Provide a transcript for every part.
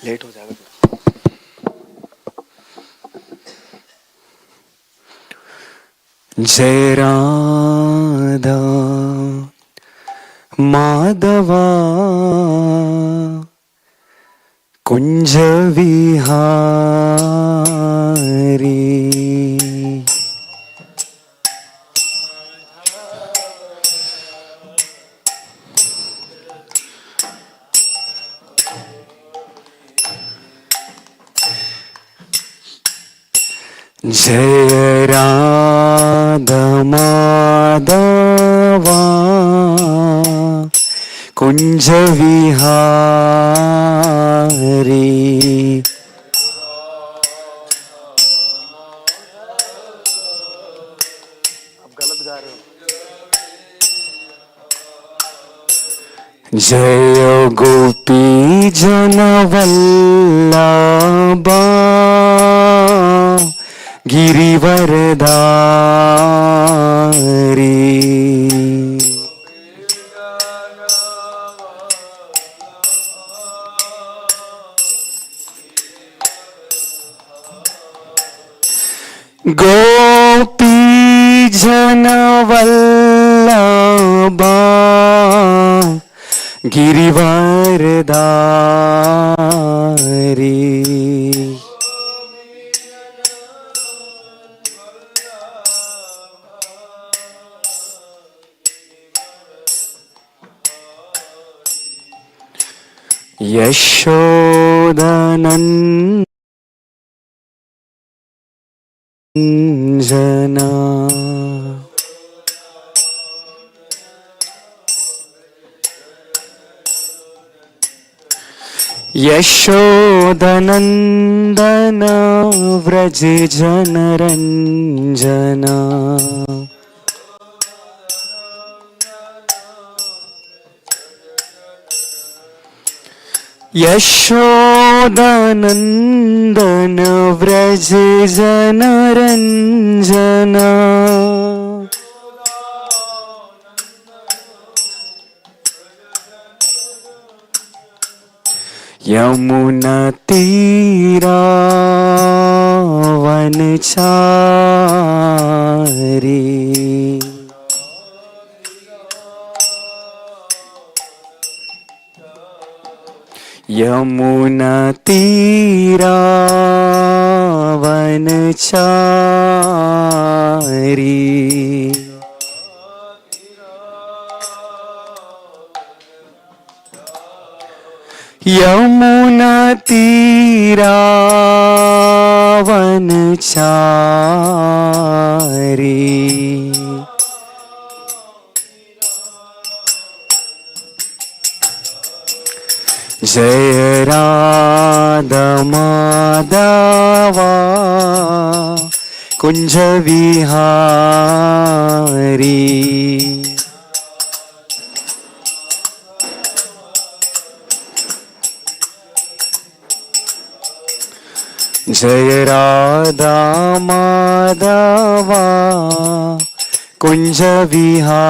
Late हो जाएगा तो। जय राधा माधवा कुंज विहारी जय राधा माधवा कुंज विहारी अब गलत गा रहे हो। जय गोपी जन वल्लभा गिरिवरधारी गोपी जन वल्लभा गिरिवरधारी यशोदनन्दना यशोदनन्दन व्रज जनरञ्जना यशोदनन्दन व्रज जनरञ्जना यमुना तीरा वनचारी यमुना तीरा वनचारी यमुना तीरा वनचारी जय राधा माधवा कुंज विहारी जय राधा माधवा कुंज विहारी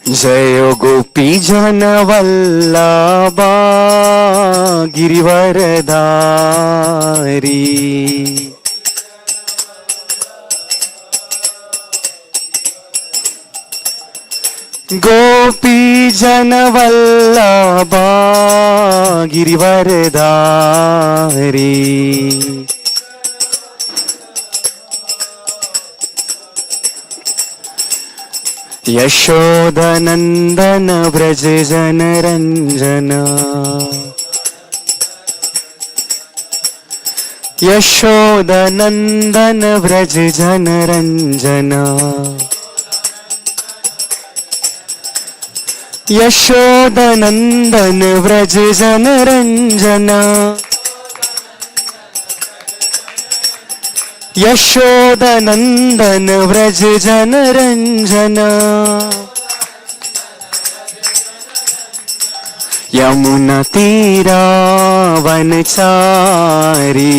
जय गोपी जन वल्लभा गिरिवरधारी गोपी जन वल्लभा गिरिवरधारी यशोदनन्दन व्रज जनरञ्जना यशोदनन्दन व्रज जनरञ्जना यशोदनन्दन व्रज जनरञ्जना यशोदनन्दन व्रज जनरञ्जना यमुना तीरा वनचारी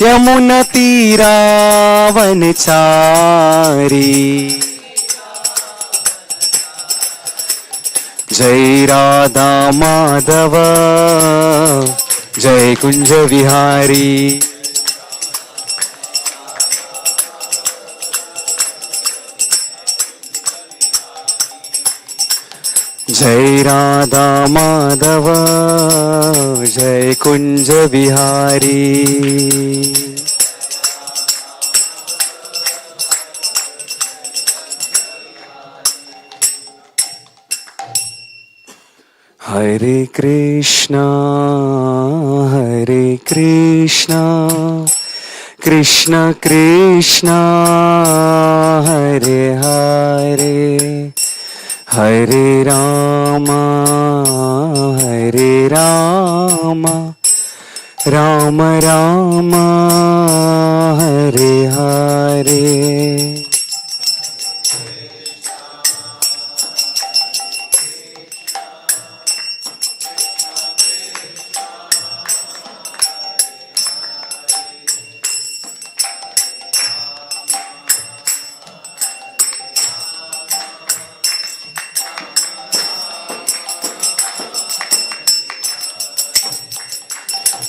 यमुना तीरा वनचारी। जय राधा माधव जय कुंज विहारी। जय राधा माधव जय कुंज विहारी। हरे कृष्णा कृष्ण कृष्ण हरे हरे हरे राम राम राम हरे हरे।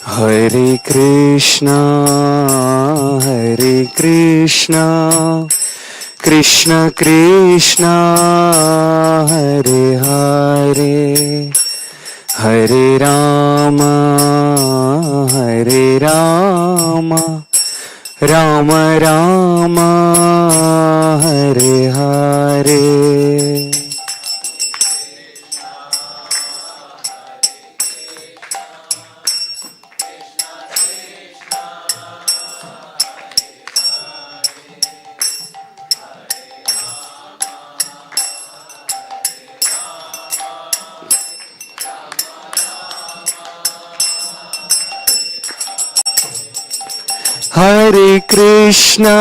हरे कृष्णा कृष्ण कृष्ण हरे हरे हरे राम राम राम हरे हरे। हरे कृष्णा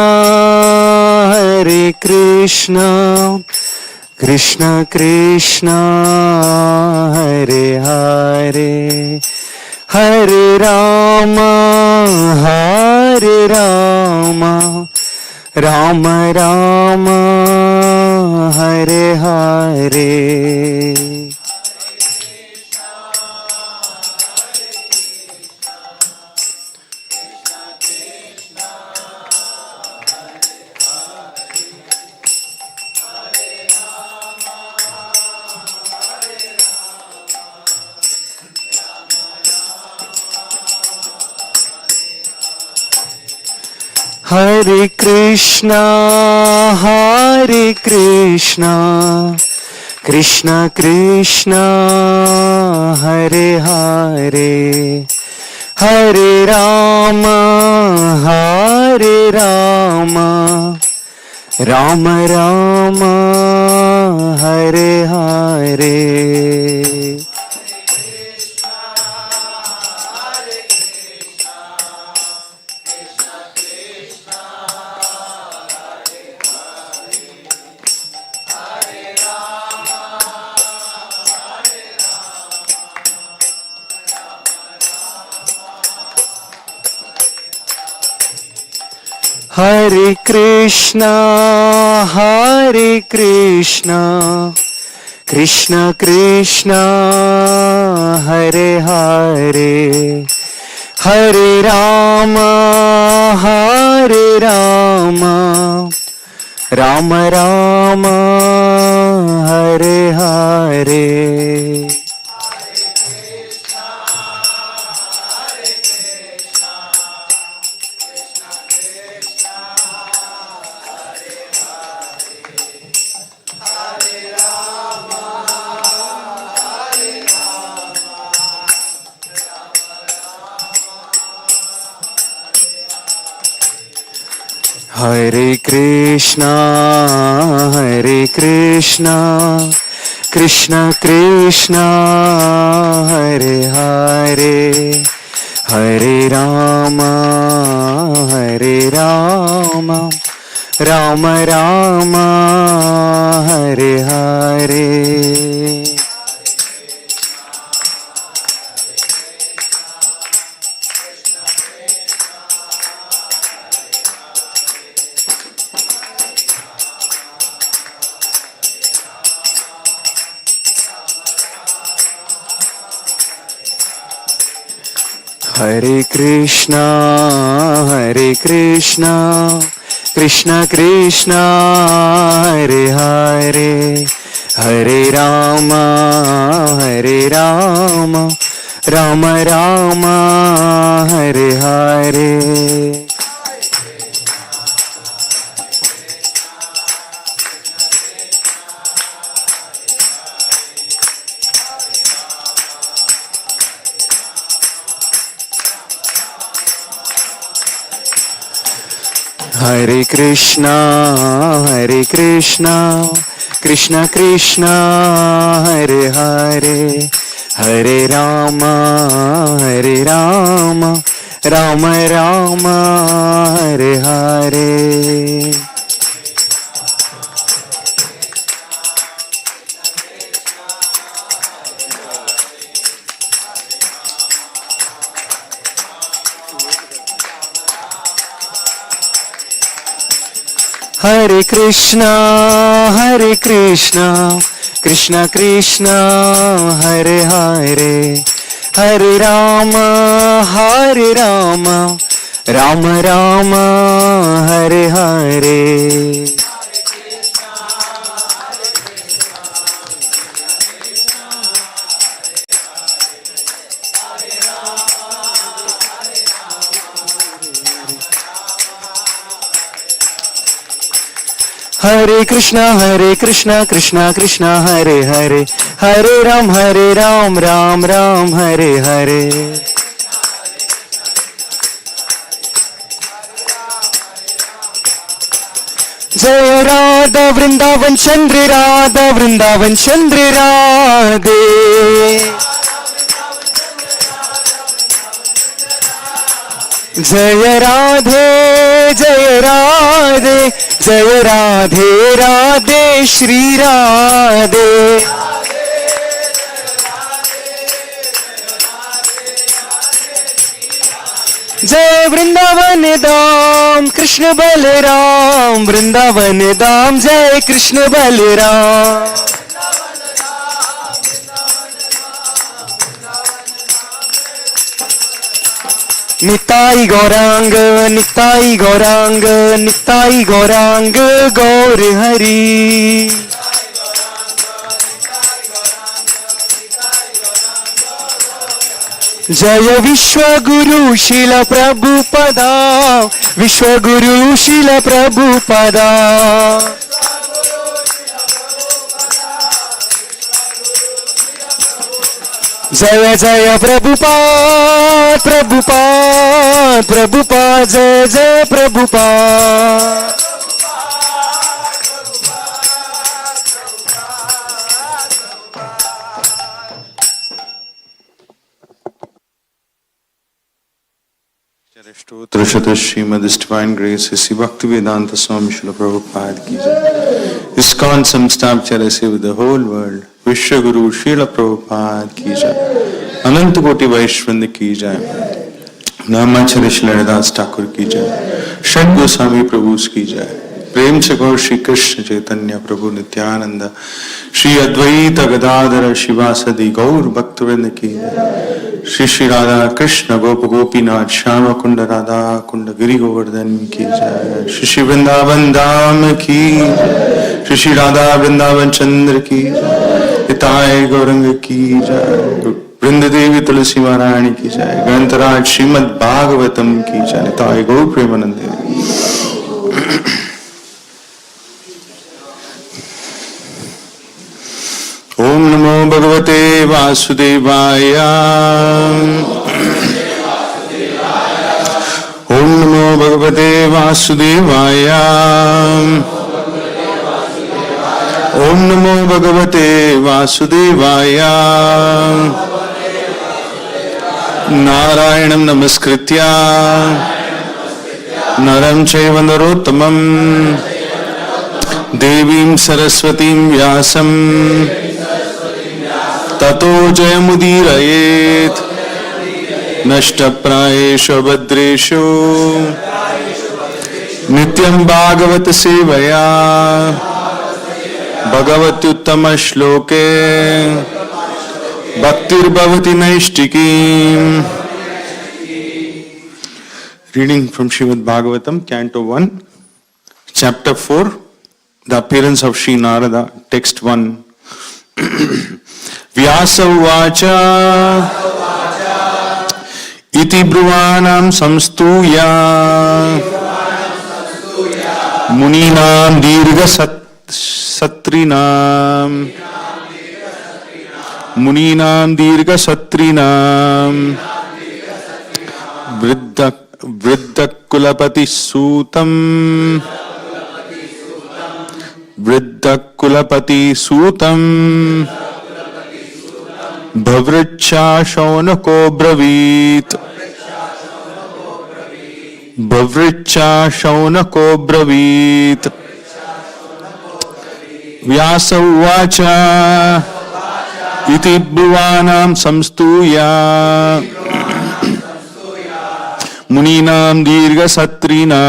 कृष्ण कृष्ण हरे हरे हरे राम राम राम हरे हरे। हरे कृष्णा कृष्ण कृष्ण हरे हरे हरे राम राम राम हरे हरे। हरे कृष्णा कृष्ण कृष्ण हरे हरे हरे राम राम राम हरे हरे। हरे Krishna Krishna Krishna Hare Hare Hare Ram Ram Ram Hare Hare. Hare Krishna, Krishna Krishna, Hare Hare, Hare Rama, Rama Rama, Hare Hare. Hare Krishna, Krishna Krishna, Hare Hare, Hare Rama, Rama Rama, Hare Hare. Hare Krishna, Krishna Krishna, Hare Hare, Hare Rama, Rama Rama, Hare Hare. Hare Krishna, Krishna Krishna, Hare Hare, Hare Ram, Ram Ram, Hare Hare. Jai Radha Vrindavan Chandri Radha, Vrindavan Chandri Radhe. Jai Radhe, Jai Radhe, Jai Radhe Radhe, Shri Radhe. Jai Vrindavan Dham, Krishna Balaram, Vrindavan Dham, Jai Krishna Balaram. Nitai Gaurang, Nitai Gaurang, Nitai Gaurang, Gaur Hari. Jaya Vishwaguru Shila Prabhupada, Vishwaguru Shila Prabhupada. Jaya Jaya Prabhupada, Prabhupada, Prabhupada, Jaya Jaya Prabhupada. Stottra Shata Srimad Divine Grace Sri Bhaktivedanta Swami Srila Prabhupada ki jai. ISKCON Samstapchara se with the whole world. Vishwaguru Srila Prabhupada ki jai. Ananta Koti Vaishvanda ki jai. Namacharya Srila Haridas Thakur ki jai. Shad Goswami Prabhus ki jai. प्रेम से गौर श्री कृष्ण चैतन्य प्रभु नित्यानंद श्री अद्वैत गदाधर शिवासदि गौर भक्तवृंद की श्री श्री राधा कृष्ण गोप गोपीनाथ श्याम कुंड राधा कुंड गिरि गोवर्धन की जय। श्री श्री वृंदावन धाम की श्री श्री राधा वृंदावन चंद्र की हिताय गौरंग की जय। वृंद देवी तुलसी महारानी की जय। ग्रंथराज श्रीमद् भागवतम की जय। हिताय गौर प्रेमानंद। ओम नमो भगवते वासुदेवाय। ओम नमो भगवते वासुदेवाय। ओम नमो भगवते वासुदेवाय। नारायणं नमस्कृत्य नरं चैव नरोत्तमं देवीं सरस्वतीं व्यासं ततो जयमुदीरयेत्। नष्टप्रायेषु भद्रेषु नित्यं भागवत सेवया भगवत्युत्तम श्लोके भक्तिर्भवति नैष्टिकी Reading from Srimad Bhagavatam, Canto 1, Chapter 4, The Appearance of Sri Narada, Text 1. Vyasa uvacha iti bruvanam samstuya muninam dirgha satrinam muninam dirgha satrinam वृद्ध कुलपति सूतम भवृच्छा शौनको ब्रवीत व्यास उवाच इति ब्रुवाणां संस्तूया मुनीनां दीर्घसत्रीणां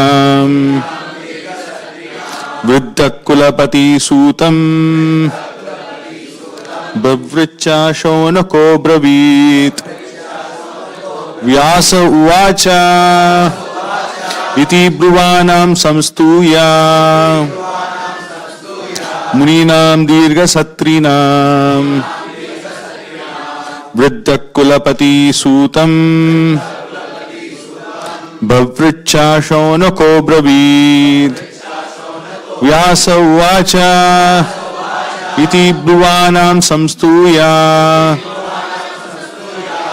वृद्धकुलपति सूतं बभृच्छा शौनको ब्रवीत् व्यास उवाच इति ब्रुवाणां संस्तूया मुनीनां दीर्घसत्रीणां वृद्धकुलपति सूतं बभृच्छा शौनको ब्रवीत् व्यास उवाच इति ब्रुवाणां संस्तूया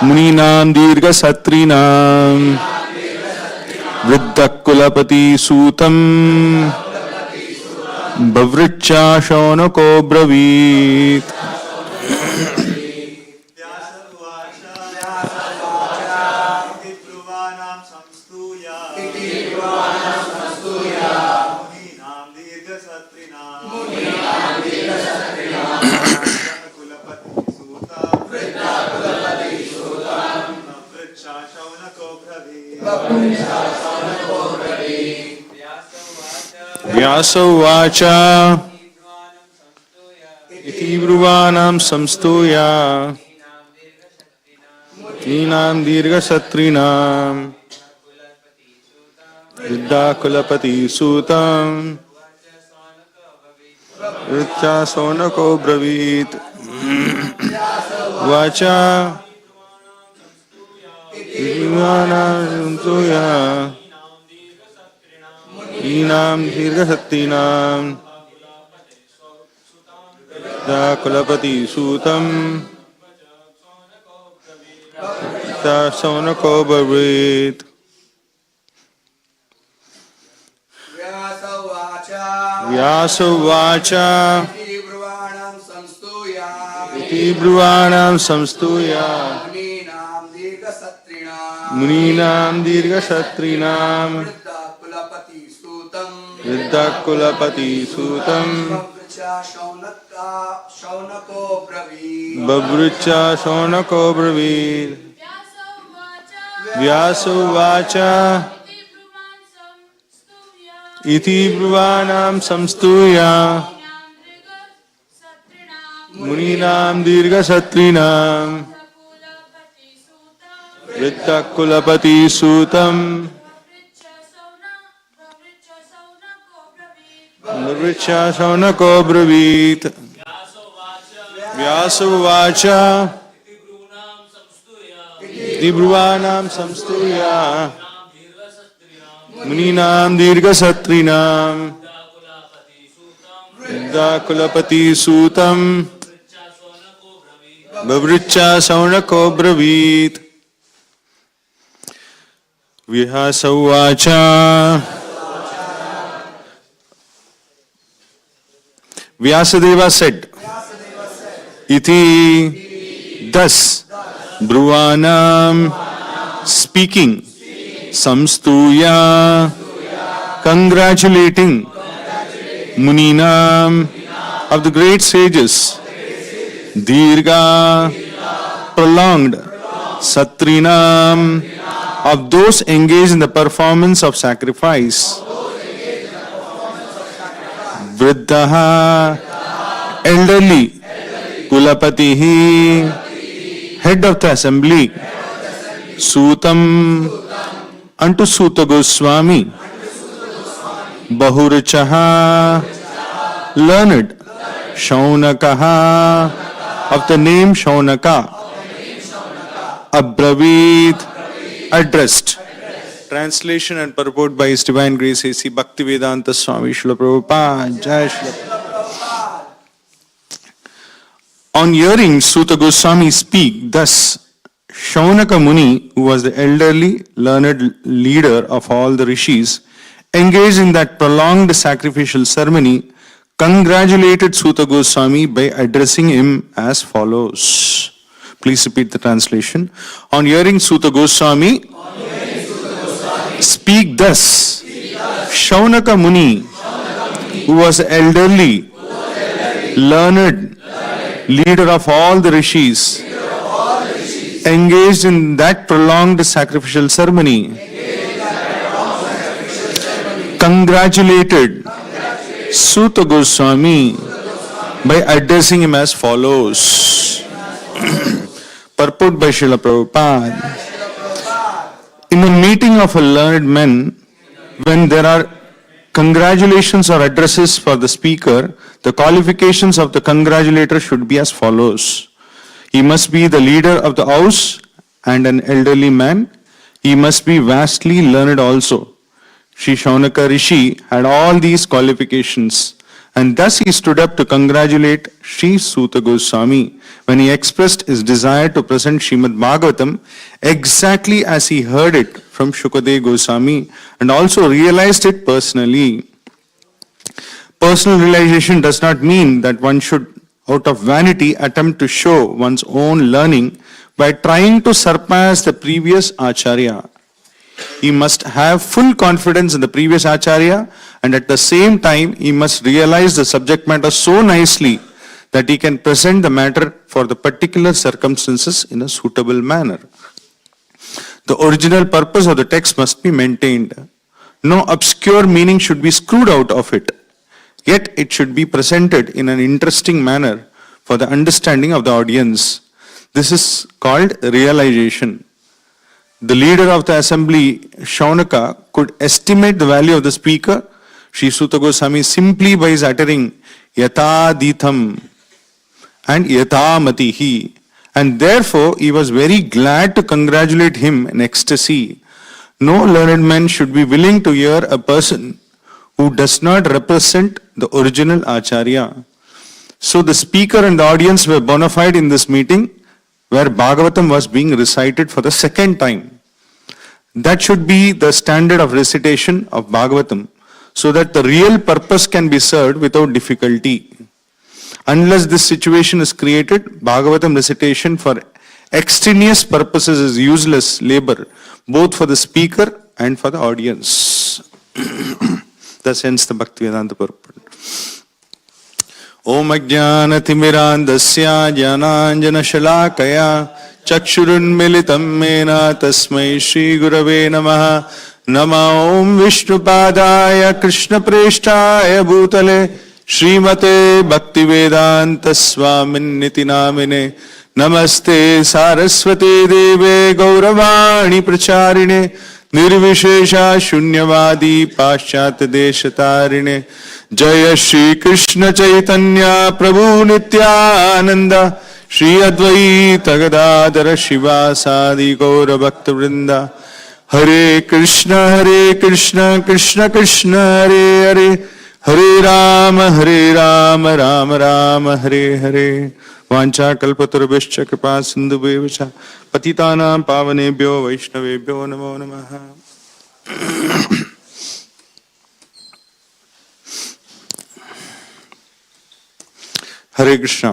मुनीनां दीर्घसत्रीणां वृद्धकुलपति सूतं बभृच्छा शौनको ब्रवीत् व्यास उवाच इति ब्रुवाणां संस्तूया मुनीनां दीर्घसत्रीणां वृद्धकुलपति सूतं वृच्छा शौनको ब्रवीत् वाच मुनीनां दीर्घसत्रीणां कुलपति सूतं शौनको ब्रवीत् व्यास उवाच इति ब्रुवाणां संस्तूया मुनीनां दीर्घसत्रीणां वृद्धकुलपति सूतं बभृच्छा शौनको ब्रवीत् व्यास उवाच इति ब्रुवाणां संस्तूया मुनीनां दीर्घसत्रीणां वृद्धकुलपति सूतं बभृच्छा शौनको ब्रवीत् व्यास उवाच इति ब्रुवाणां संस्तूया मुनीनां दीर्घसत्रीणां वृद्धकुलपति सूतं बभृच्छा शौनको ब्रवीत् व्यास उवाच Vyasadeva said, Iti, thus, Bruvanam, speaking, Samstuya, congratulating, Muninam, of the great sages, Dirga, prolonged, Satrinam, of those engaged in the performance of sacrifice, Vriddaha, elderly, Kulapatihi, head of the assembly, Sutam, unto Suta Goswami, Bahurichaha, learned, Shaunakaha, of the name Shaunaka, Abravit, addressed. Translation and purport by His Divine Grace A.C. Bhaktivedanta Swami Srila Prabhupada. Jai Srila. On hearing Suta Goswami speak, thus Shaunaka Muni, who was the elderly, learned leader of all the rishis, engaged in that prolonged sacrificial ceremony, congratulated Suta Goswami by addressing him as follows. Please repeat the translation. On hearing Suta Goswami speak thus, Shaunaka Muni, who was elderly, learned, leader of all the rishis, engaged in that prolonged sacrificial ceremony, congratulated Suta Goswami by addressing him as follows. Purport by Srila Prabhupada. In a meeting of a learned men, when there are congratulations or addresses for the speaker, the qualifications of the congratulator should be as follows. He must be the leader of the house and an elderly man. He must be vastly learned also. Sri Shaunaka Rishi had all these qualifications, and thus he stood up to congratulate Sri Suta Goswami when he expressed his desire to present Srimad Bhagavatam exactly as he heard it from Shukadeva Goswami and also realized it personally. Personal realization does not mean that one should, out of vanity, attempt to show one's own learning by trying to surpass the previous Acharya. He must have full confidence in the previous Acharya, and at the same time he must realize the subject matter so nicely that he can present the matter for the particular circumstances in a suitable manner. The original purpose of the text must be maintained. No obscure meaning should be screwed out of it. Yet it should be presented in an interesting manner for the understanding of the audience. This is called realization. The leader of the assembly, Shaunaka, could estimate the value of the speaker, Sri Suta Goswami, simply by his uttering Yatha Ditham and Yatha Matihi, and therefore he was very glad to congratulate him in ecstasy. No learned man should be willing to hear a person who does not represent the original Acharya. So the speaker and the audience were bona fide in this meeting, where Bhagavatam was being recited for the second time. That should be the standard of recitation of Bhagavatam, so that the real purpose can be served without difficulty. Unless this situation is created, Bhagavatam recitation for extraneous purposes is useless labor, both for the speaker and for the audience. Thus ends the Bhaktivedanta purport. Om Ajnanathimirantasya Jnananjana Shalakaya Chakshurunmilitam Mena Tasmai Shri Gurave Namaha Nama Om Vishnupadaya Krishna Preshtaya Bhutale Srimate Bhaktivedanta Swaminiti Namine Namaste Saraswati Deve Gauravani Pracharine Nirvishesha Shunyavadi Paschat Deshatarine Jaya Shri Krishna Chaitanya Prabhu Nityananda Shri Advaita Gadadara Shiva Sadi Gaura Bhakta Vrinda Hare Krishna Krishna Krishna Hare Hare Hare Rama Rama Rama Hare Hare Vancha kalpatarubhishcha kripa sindhubhevcha patitanam pavanebhyo vaishnavebhyo namo namaha. Hare Krishna.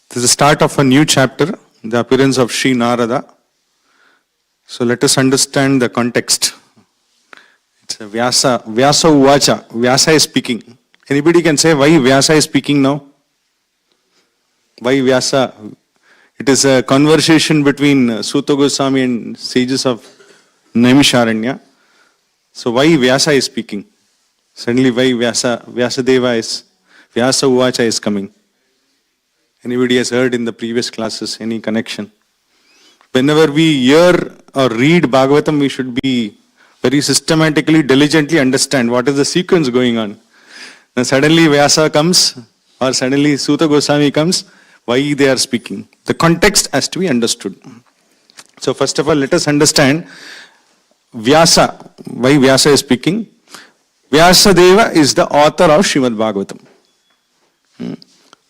This is the start of a new chapter, the appearance of Sri Narada. So let us understand the context. It's a Vyasa Uvacha. Vyasa is speaking. Anybody can say why Vyasa is speaking now? Why Vyasa? It is a conversation between Suta Goswami and sages of Naimisharanya. So why Vyasa is speaking? Suddenly why Vyasadeva is, Vyasa Uvacha is coming? Anybody has heard in the previous classes any connection? whenever we hear or read Bhagavatam, we should be very systematically, diligently understand what is the sequence going on. Now suddenly Vyasa comes or suddenly Suta Goswami comes, why they are speaking. The context has to be understood. So first of all, let us understand Vyasa, why Vyasa is speaking. Vyasa Deva is the author of Srimad Bhagavatam.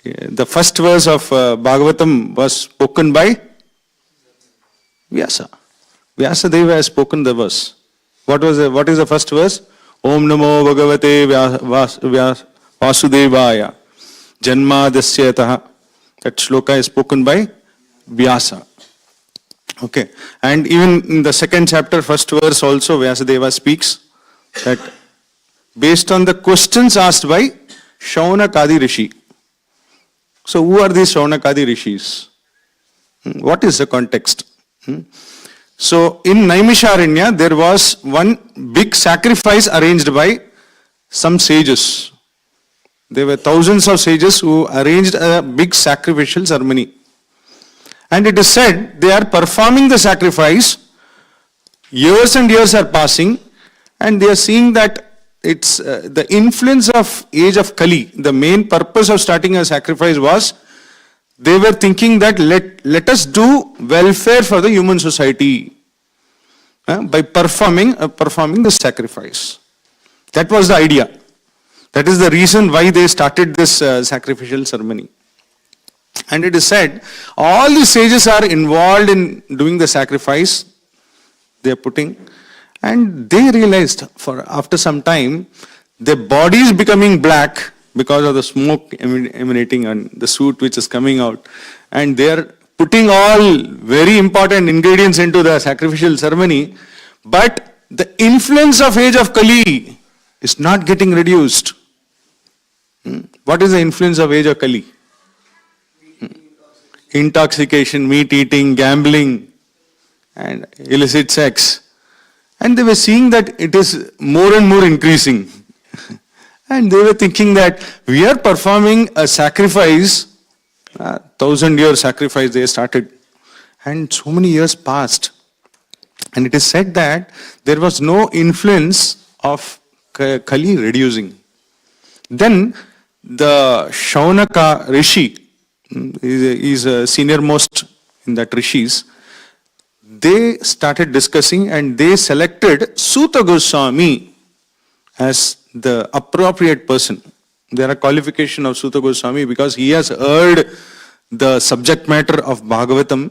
The first verse of Bhagavatam was spoken by Vyasa. Vyasa Deva has spoken the verse. What is the first verse? Om Namo Bhagavate Vasudevaya Janmadasya. That shloka is spoken by Vyasa. Okay. And even in the second chapter, first verse also, Vyasadeva speaks that based on the questions asked by Shaunakadi Rishi. So who are these Shaunakadi Rishis? What is the context? So in Naimisharanya, there was one big sacrifice arranged by some sages. There were thousands of sages who arranged a big sacrificial ceremony. And it is said they are performing the sacrifice, years and years are passing, and they are seeing that it's the influence of age of Kali. The main purpose of starting a sacrifice was they were thinking that let us do welfare for the human society by performing the sacrifice. That was the idea. That is the reason why they started this sacrificial ceremony. And it is said all the sages are involved in doing the sacrifice they are putting, and they realized after some time their body is becoming black because of the smoke emanating and the soot which is coming out, and they are putting all very important ingredients into the sacrificial ceremony, but the influence of age of Kali is not getting reduced. What is the influence of age of Kali? Intoxication, meat eating, gambling, and illicit sex. And they were seeing that it is more and more increasing. And they were thinking that we are performing a sacrifice, 1,000-year sacrifice they started. And so many years passed. And it is said that there was no influence of Kali reducing. Then the Shaunaka Rishi, is a senior most in that rishis, they started discussing and they selected Suta Goswami as the appropriate person. There are qualification of Suta Goswami because he has heard the subject matter of Bhagavatam,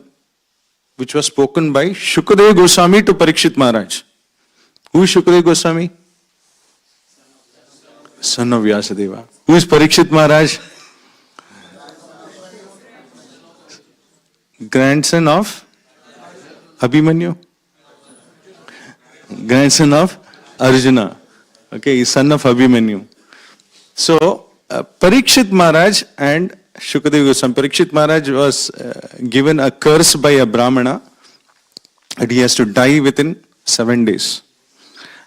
which was spoken by Shukadeva Goswami to Parikshit Maharaj. Who is Shukadeva Goswami? Son of Vyasadeva. Who is Parikshit Maharaj? Grandson of Abhimanyu. Grandson of Arjuna. Okay, he's son of Abhimanyu. So, Parikshit Maharaj and Shukadeva Goswami. Parikshit Maharaj was given a curse by a Brahmana that he has to die within 7 days.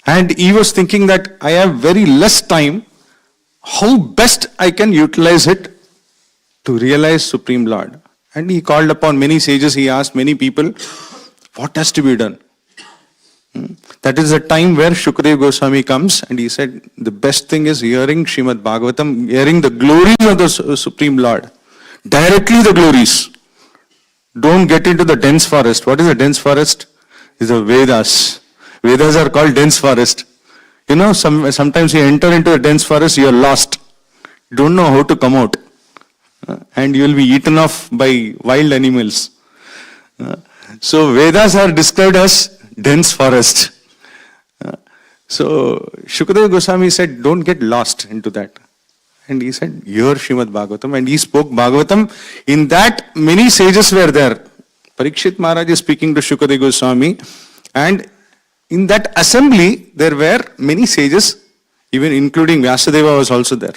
And he was thinking that I have very less time. How best I can utilize it to realize Supreme Lord? And he called upon many sages, he asked many people, what has to be done? That is the time where Shukadeva Goswami comes and he said, the best thing is hearing Srimad Bhagavatam, hearing the glories of the Supreme Lord. Directly the glories. Don't get into the dense forest. What is a dense forest? It's the Vedas. Vedas are called dense forest. You know, sometimes you enter into a dense forest, you are lost. You don't know how to come out. And you will be eaten off by wild animals. So Vedas are described as dense forest. So Shukadeva Goswami said, don't get lost into that. And he said, hear Srimad Bhagavatam. And he spoke Bhagavatam. In that, many sages were there. Parikshit Maharaj is speaking to Shukadeva Goswami. And in that assembly, there were many sages, even including Vyasadeva was also there.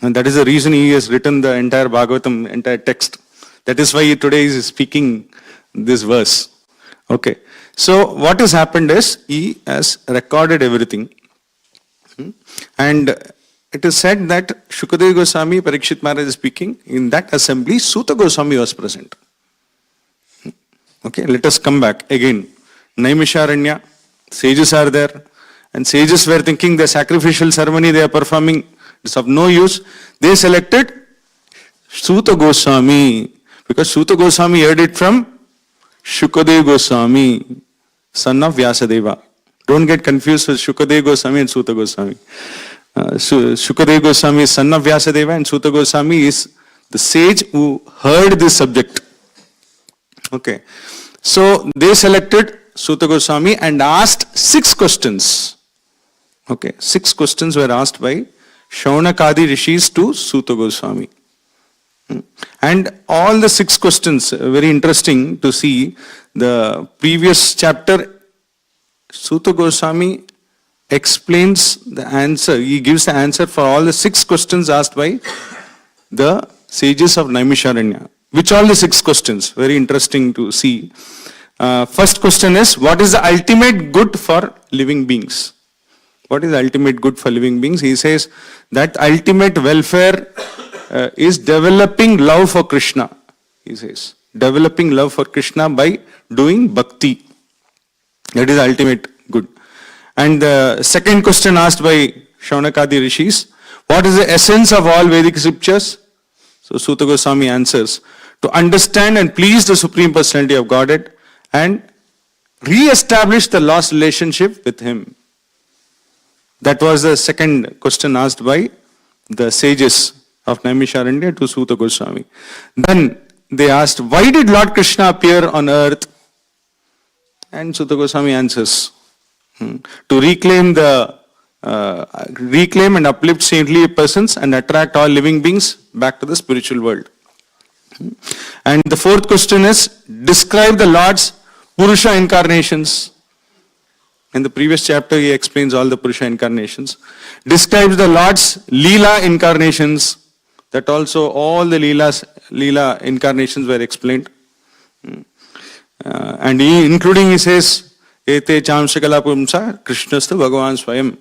And that is the reason he has written the entire Bhagavatam, entire text. That is why today he is speaking this verse. Okay. So what has happened is, he has recorded everything. And it is said that Shukadeva Goswami, Parikshit Maharaj is speaking, in that assembly, Suta Goswami was present. Okay, let us come back again. Naimisharanya, sages are there, and sages were thinking the sacrificial ceremony they are performing is of no use. They selected Suta Goswami, because Suta Goswami heard it from Shukadeva Goswami, son of Vyasadeva. Don't get confused with Shukadeva Goswami and Suta Goswami. Shukadeva Goswami is son of Vyasadeva, and Suta Goswami is the sage who heard this subject. Okay. So they selected Suta Goswami and asked 6 questions. Okay. 6 questions were asked by Shaunakadi rishis to Suta Goswami. And all the 6 questions, very interesting to see. The previous chapter, Suta Goswami explains the answer. He gives the answer for all the 6 questions asked by the sages of Naimisharanya. Which all the 6 questions? Very interesting to see. First question is, what is the ultimate good for living beings? What is the ultimate good for living beings? He says that ultimate welfare is developing love for Krishna. He says, developing love for Krishna by doing bhakti. That is the ultimate good. And the second question asked by Shaunakadi rishis, what is the essence of all Vedic scriptures? So Suta Goswami answers, to understand and please the Supreme Personality of Godhead and re-establish the lost relationship with Him. That was the second question asked by the sages of Naimisharanya to Suta Goswami. Then they asked, why did Lord Krishna appear on earth? And Suta Goswami answers, to reclaim and uplift saintly persons and attract all living beings back to the spiritual world. And the fourth question is, describe the Lord's Purusha incarnations. In the previous chapter, he explains all the Purusha incarnations. Describes the Lord's Leela incarnations. That also all the Leela incarnations were explained. And including, he says, Ete Chamshakala Pumsa, Krishnastu Bhagavan Swayam.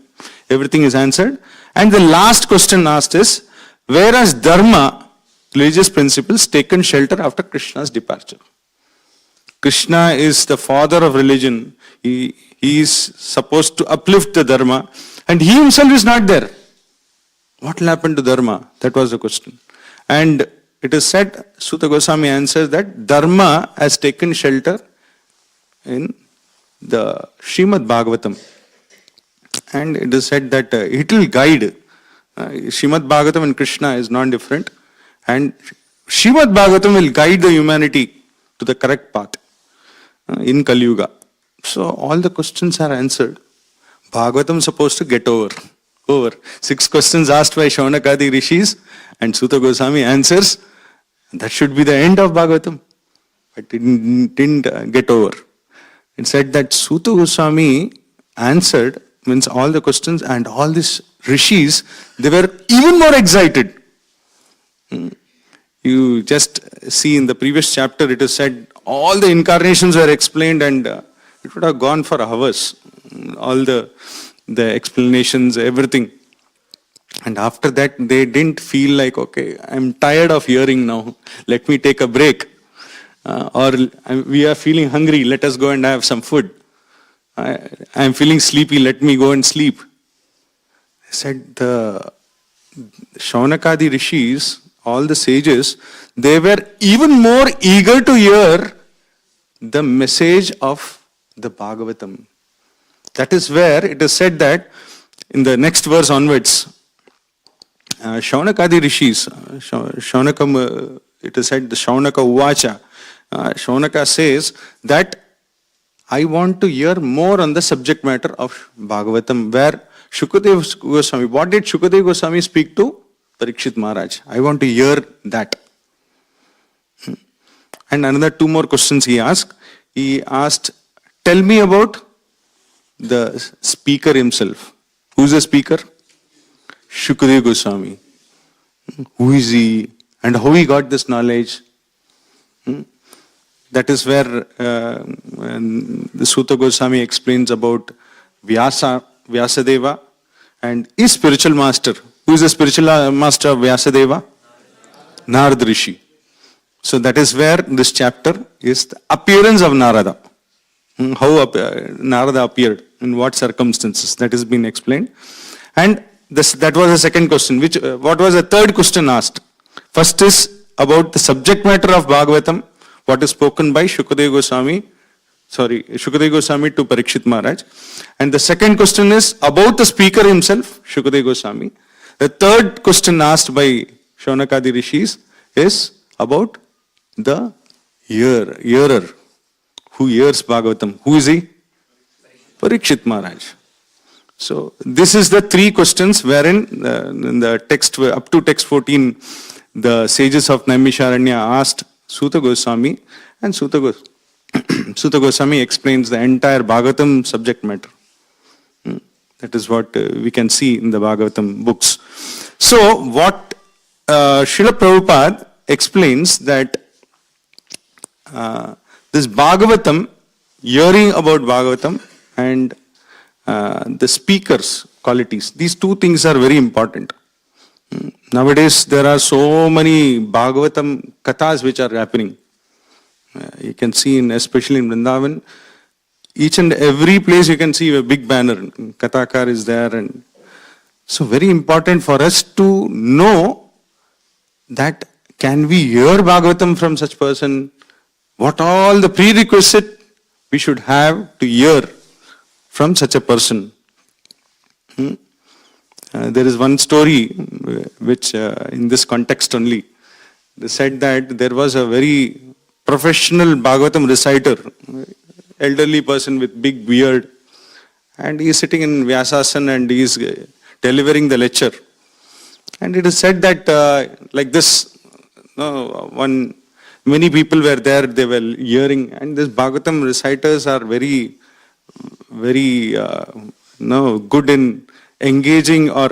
Everything is answered. And the last question asked is, where has Dharma, religious principles, taken shelter after Krishna's departure? Krishna is the father of religion. He is supposed to uplift the Dharma, and he himself is not there. What will happen to Dharma? That was the question. And it is said, Suta Goswami answers that Dharma has taken shelter in the Srimad Bhagavatam. And it is said that it will guide. Srimad Bhagavatam and Krishna is non-different. And Srimad Bhagavatam will guide the humanity to the correct path in Kali Yuga. So all the questions are answered. Bhagavatam is supposed to get over. 6 questions asked by Shaunakadi rishis and Suta Goswami answers. That should be the end of Bhagavatam. But it didn't get over. It said that Suta Goswami answered, means all the questions, and all these rishis, they were even more excited. You just see in the previous chapter, it is said all the incarnations were explained, and it would have gone for hours. All the explanations, everything. And after that, they didn't feel like, okay, I'm tired of hearing now. Let me take a break. Or we are feeling hungry. Let us go and have some food. I'm feeling sleepy. Let me go and sleep. I said the Shaunakadi rishis, all the sages, they were even more eager to hear the message of the Bhagavatam. That is where it is said that in the next verse onwards, Shaunakadi rishis, Shaunakam, it is said the Shaunaka Uvacha. Shaunaka says that I want to hear more on the subject matter of Bhagavatam, where Shukadeva Goswami, what did Shukadeva Goswami speak to Parikshit Maharaj? I want to hear that. And another 2 more questions he asked. He asked, tell me about the speaker himself. Who is the speaker? Shukadeva Goswami. Who is he and how he got this knowledge? That is where the Suta Goswami explains about Vyasadeva and his spiritual master. Who is the spiritual master of Vyasadeva? Narad Rishi. So that is where this chapter is the appearance of Narada. How Narada appeared, in what circumstances, that has been explained. And that was the second question. What was the third question asked? First is about the subject matter of Bhagavatam, what is spoken by Shukadeva Goswami to Parikshit Maharaj. And the second question is about the speaker himself, Shukadeva Goswami. The third question asked by Shaunakadi Rishis is about the hearer, who hears Bhagavatam. Who is he? Parikshit Maharaj. So this is the three questions wherein in the text, up to text 14, the sages of Naimisharanya asked Suta Goswami, and Suta Goswami explains the entire Bhagavatam subject matter. That is what we can see in the Bhagavatam books. So what Srila Prabhupada explains that this Bhagavatam, hearing about Bhagavatam and the speaker's qualities, these two things are very important. Nowadays there are so many Bhagavatam kathas which are happening. You can see especially in Vrindavan, each and every place you can see a big banner, Kathakar is there. And so very important for us to know that can we hear Bhagavatam from such person? What all the prerequisite we should have to hear from such a person. There is one story which in this context only, they said that there was a very professional Bhagavatam reciter, elderly person with big beard, and he is sitting in Vyasasana and he is delivering the lecture. And it is said that like this, many people were there, they were hearing, and these Bhagavatam reciters are very, very good in engaging or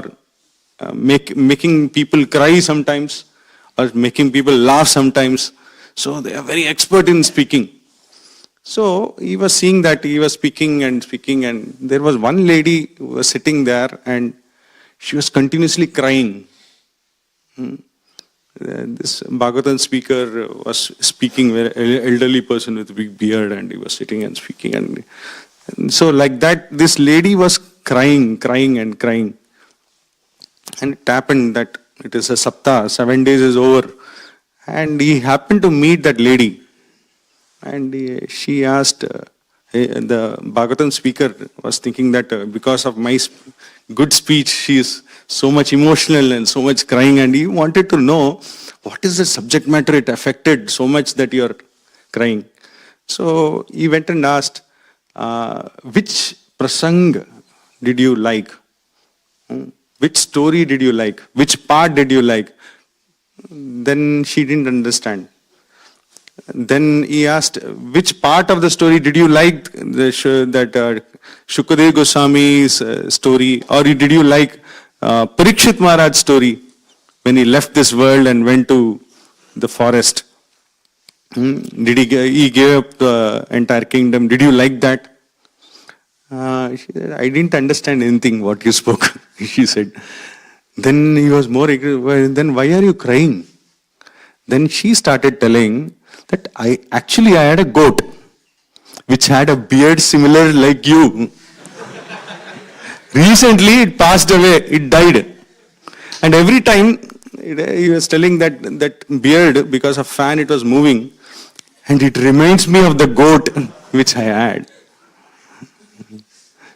making people cry sometimes, or making people laugh sometimes. So they are very expert in speaking. So he was seeing that, he was speaking, and there was one lady who was sitting there and she was continuously crying. This Bhagavatam speaker was speaking, very elderly person with a big beard, and he was sitting and speaking. And so like that, this lady was crying. And it happened that it is a Saptah, 7 days is over. And he happened to meet that lady. And she asked, the Bhagavatam speaker was thinking that because of my good speech, she is so much emotional and so much crying. And he wanted to know, what is the subject matter it affected so much that you are crying? So he went and asked, which prasang did you like? Which story did you like? Which part did you like? Then she didn't understand. Then he asked, which part of the story did you like? That Shukadeva Goswami's story, or did you like Parikshit Maharaj's story when he left this world and went to the forest? Did he gave up the entire kingdom? Did you like that? She said, I didn't understand anything what you spoke, she said. Then he was more angry. Then why are you crying? Then she started telling that I had a goat which had a beard similar like you. Recently it passed away, it died. And every time he was telling that beard, because of fan it was moving, and it reminds me of the goat which I had.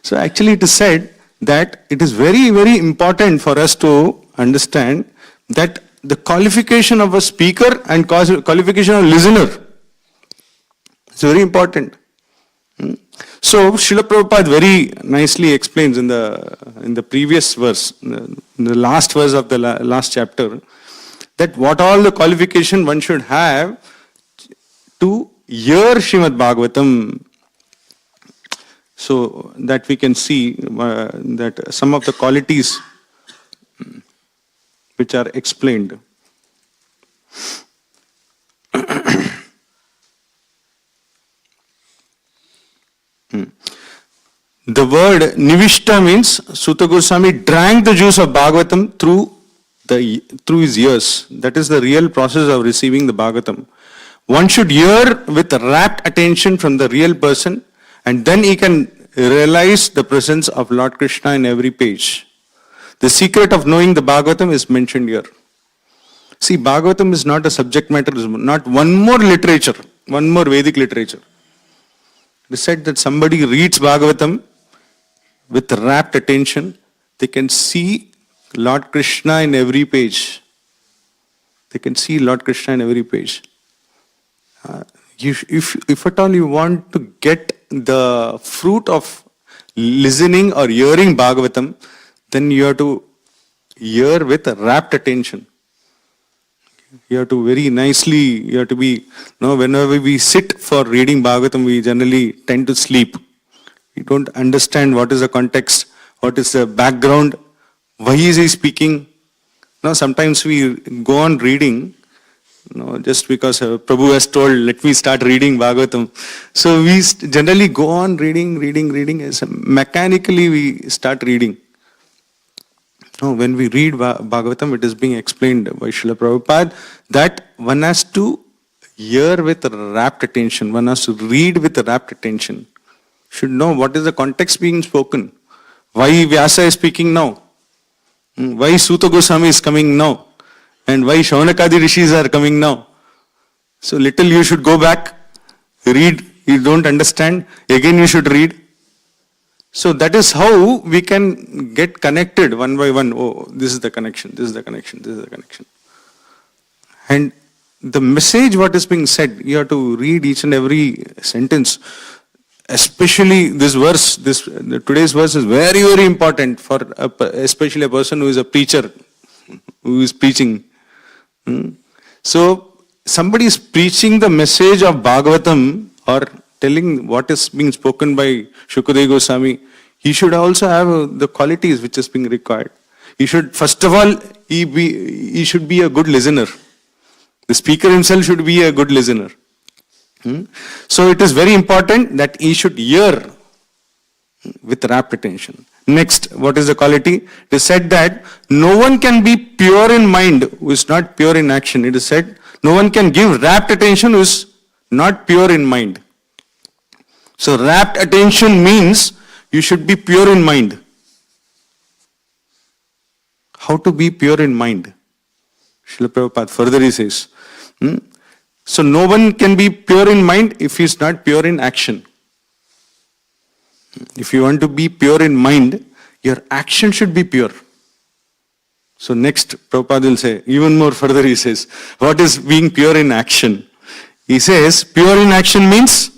So actually it is said that it is very, very important for us to understand that the qualification of a speaker and qualification of a listener is very important. So Srila Prabhupada very nicely explains in the previous verse, in the last verse of the last chapter, that what all the qualification one should have to hear Srimad Bhagavatam. So that we can see that some of the qualities which are explained. The word Nivishta means Suta Goswami drank the juice of Bhagavatam through his ears. That is the real process of receiving the Bhagavatam. One should hear with rapt attention from the real person, and then he can realize the presence of Lord Krishna in every page. The secret of knowing the Bhagavatam is mentioned here. See, Bhagavatam is not a subject matter, is not one more literature, one more Vedic literature. It is said that somebody reads Bhagavatam with rapt attention, they can see Lord Krishna in every page. They can see Lord Krishna in every page. If at all you want to get the fruit of listening or hearing Bhagavatam, then you have to hear with rapt attention. You have to very nicely, you have to be, whenever we sit for reading Bhagavatam, we generally tend to sleep. We don't understand what is the context, what is the background, why is he speaking. Sometimes we go on reading, just because Prabhu has told, let me start reading Bhagavatam. So we generally go on reading, as mechanically we start reading. When we read Bhagavatam, it is being explained by Srila Prabhupada that one has to hear with rapt attention, one has to read with rapt attention. Should know what is the context being spoken. Why Vyasa is speaking now? Why Suta Goswami is coming now? And why Shaunakadi Rishis are coming now? So little you should go back, read, you don't understand, again you should read. So that is how we can get connected one by one. Oh, this is the connection, this is the connection, this is the connection. And the message what is being said, you have to read each and every sentence. Especially this verse, today's verse is very, very important for especially a person who is a preacher, who is preaching. So somebody is preaching the message of Bhagavatam or telling what is being spoken by Shukadeva Goswami. He should also have the qualities which is being required. He should, first of all, he should be a good listener. The speaker himself should be a good listener. So it is very important that he should hear with rapt attention. Next, what is the quality? It is said that no one can be pure in mind who is not pure in action. It is said no one can give rapt attention who is not pure in mind. So rapt attention means you should be pure in mind. How to be pure in mind? Srila Prabhupada further he says, so no one can be pure in mind if he is not pure in action. If you want to be pure in mind, your action should be pure. So next, Prabhupada will say, even more further he says, what is being pure in action? He says, pure in action means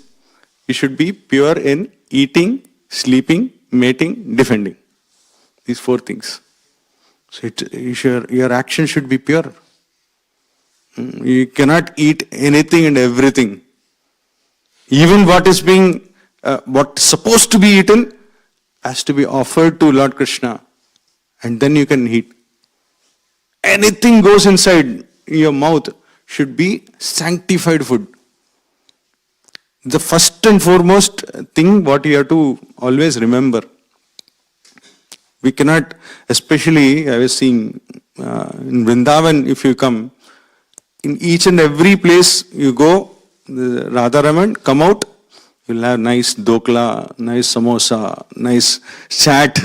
you should be pure in eating, sleeping, mating, defending. These four things. So your action should be pure. You cannot eat anything and everything. Even what is being, what is supposed to be eaten has to be offered to Lord Krishna. And then you can eat. Anything goes inside your mouth should be sanctified food. The first and foremost thing what you have to always remember. We cannot, especially I was seeing in Vrindavan, if you come, in each and every place you go, Radharaman, come out, you'll have nice dokla, nice samosa, nice chat.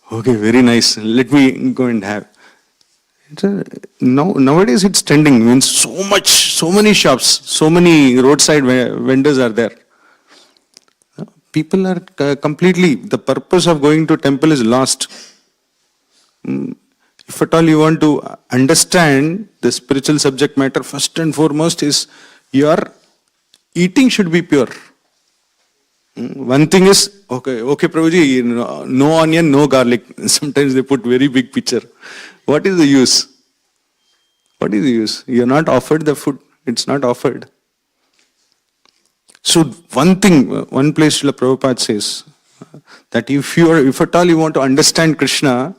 Okay, very nice. Let me go and have. Nowadays it's trending, means so many shops, so many roadside vendors are there. People are completely, the purpose of going to temple is lost. If at all you want to understand the spiritual subject matter, first and foremost is your eating should be pure. One thing is, okay, Prabhuji, no onion, no garlic. Sometimes they put very big picture. What is the use? What is the use? You are not offered the food. It's not offered. So one thing, one place Srila Prabhupada says, that if at all you want to understand Krishna,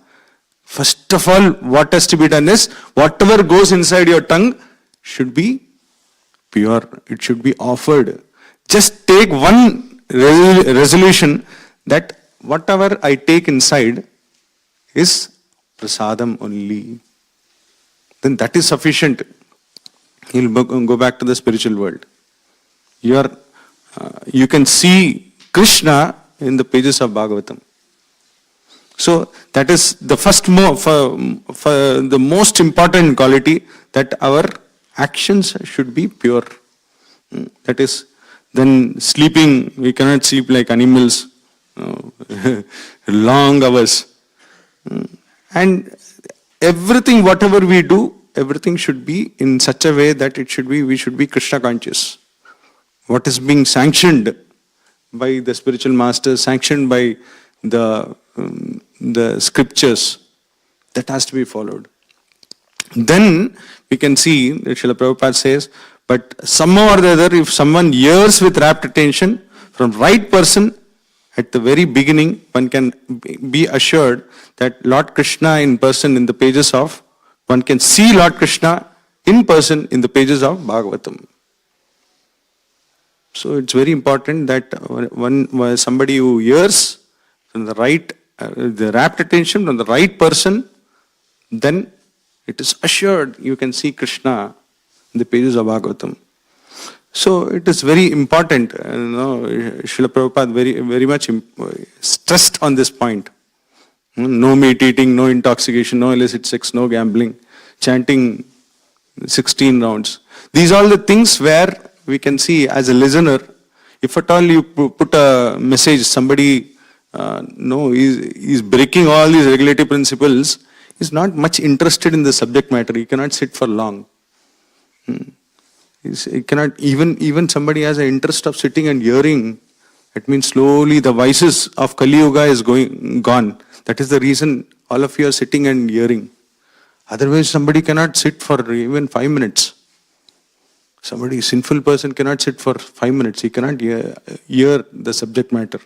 first of all, what has to be done is, whatever goes inside your tongue should be pure. It should be offered. Just take one resolution that whatever I take inside is prasadam only. Then that is sufficient. He'll go back to the spiritual world. You can see Krishna in the pages of Bhagavatam. So that is the first for the most important quality, that our actions should be pure. That is, then sleeping, we cannot sleep like animals, long hours. And everything, whatever we do, everything should be in such a way that we should be Krishna conscious. What is being sanctioned by the spiritual masters, sanctioned by the scriptures, that has to be followed. Then we can see that Srila Prabhupada says, but somehow or the other, if someone hears with rapt attention from right person at the very beginning, one can be assured that Lord Krishna in person in the pages of, one can see Lord Krishna in person in the pages of Bhagavatam. So it's very important that somebody who hears from the right, the rapt attention from the right person, then it is assured you can see Krishna in the pages of Bhagavatam. So it is very important, Srila Prabhupada very much stressed on this point. No meat eating, no intoxication, no illicit sex, no gambling, chanting 16 rounds. These are all the things where we can see as a listener, if at all you put a message, somebody is breaking all these regulative principles, is not much interested in the subject matter. He cannot sit for long. He cannot, even somebody has an interest of sitting and hearing, it means slowly the vices of Kali Yuga is gone. That is the reason all of you are sitting and hearing. Otherwise somebody cannot sit for even 5 minutes. Somebody, sinful person cannot sit for 5 minutes. He cannot hear the subject matter.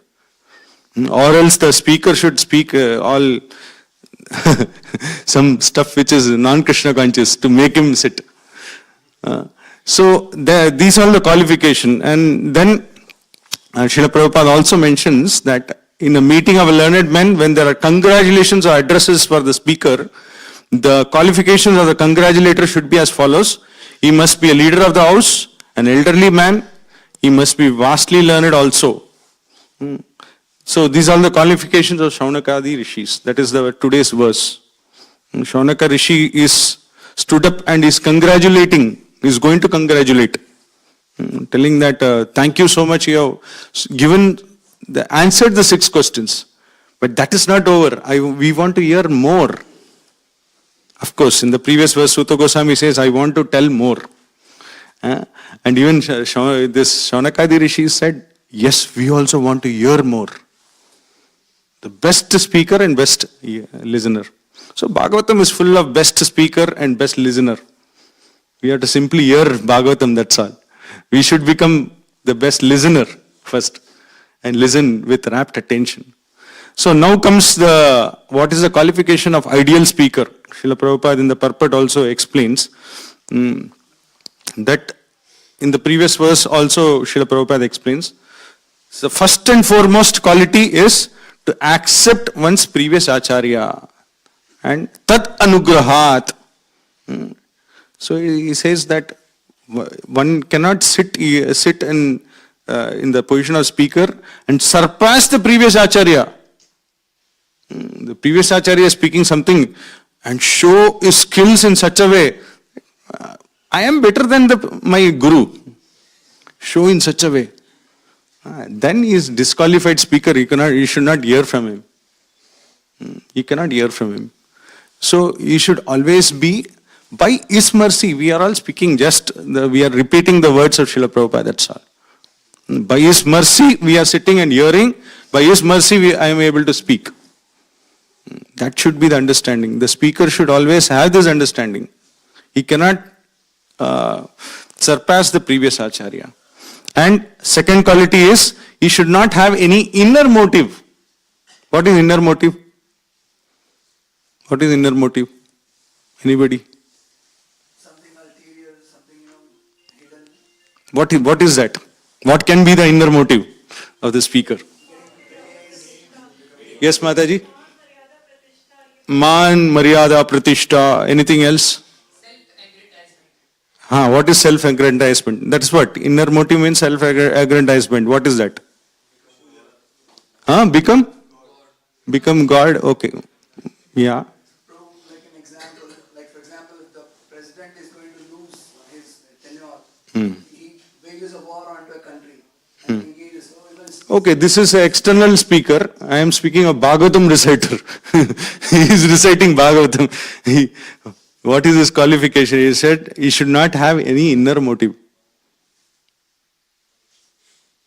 Or else the speaker should speak all some stuff which is non-Krishna conscious to make him sit. So these are the qualification. And then Srila Prabhupada also mentions that in a meeting of learned men, when there are congratulations or addresses for the speaker, the qualifications of the congratulator should be as follows. He must be a leader of the house, an elderly man. He must be vastly learned also. So these are the qualifications of Shaunakadi Rishis. That is today's verse. Shaunaka Rishi is stood up and is congratulating. He is going to congratulate. Telling that thank you so much. You have answered the 6 questions. But that is not over. We want to hear more. Of course, in the previous verse, Sutta Goswami says, I want to tell more. And even this Shaunakadi Rishi said, yes, we also want to hear more. The best speaker and best listener. So Bhagavatam is full of best speaker and best listener. We have to simply hear Bhagavatam, that's all. We should become the best listener first and listen with rapt attention. So now comes what is the qualification of ideal speaker. Srila Prabhupada in the purport also explains that in the previous verse also Srila Prabhupada explains, the first and foremost quality is to accept one's previous acharya and tat anugrahat. So he says that one cannot sit in the position of speaker and surpass the previous acharya. The previous acharya is speaking something and show his skills in such a way. I am better than my guru. Show in such a way. Then he is disqualified speaker. You should not hear from him. You cannot hear from him. So you should always be, by his mercy, we are all speaking we are repeating the words of Srila Prabhupada, that's all. By his mercy, we are sitting and hearing. By his mercy, I am able to speak. That should be the understanding. The speaker should always have this understanding. He cannot surpass the previous acharya. And second quality is, he should not have any inner motive. What is inner motive? What is inner motive? Anybody? Something ulterior, something hidden. What is that? What can be the inner motive of the speaker? Yes, Mataji? Man, Maryada, Pratishta, anything else? What is self-aggrandizement? That's what? Inner motive means self-aggrandizement. What is that? Become? Become God? Okay. Yeah. Like an example, like for example, if the president is going to lose his tenure, he wages a war onto a country and engages. Okay, this is an external speaker. I am speaking of Bhagavatam reciter. He is reciting Bhagavatam. What is his qualification? He said he should not have any inner motive.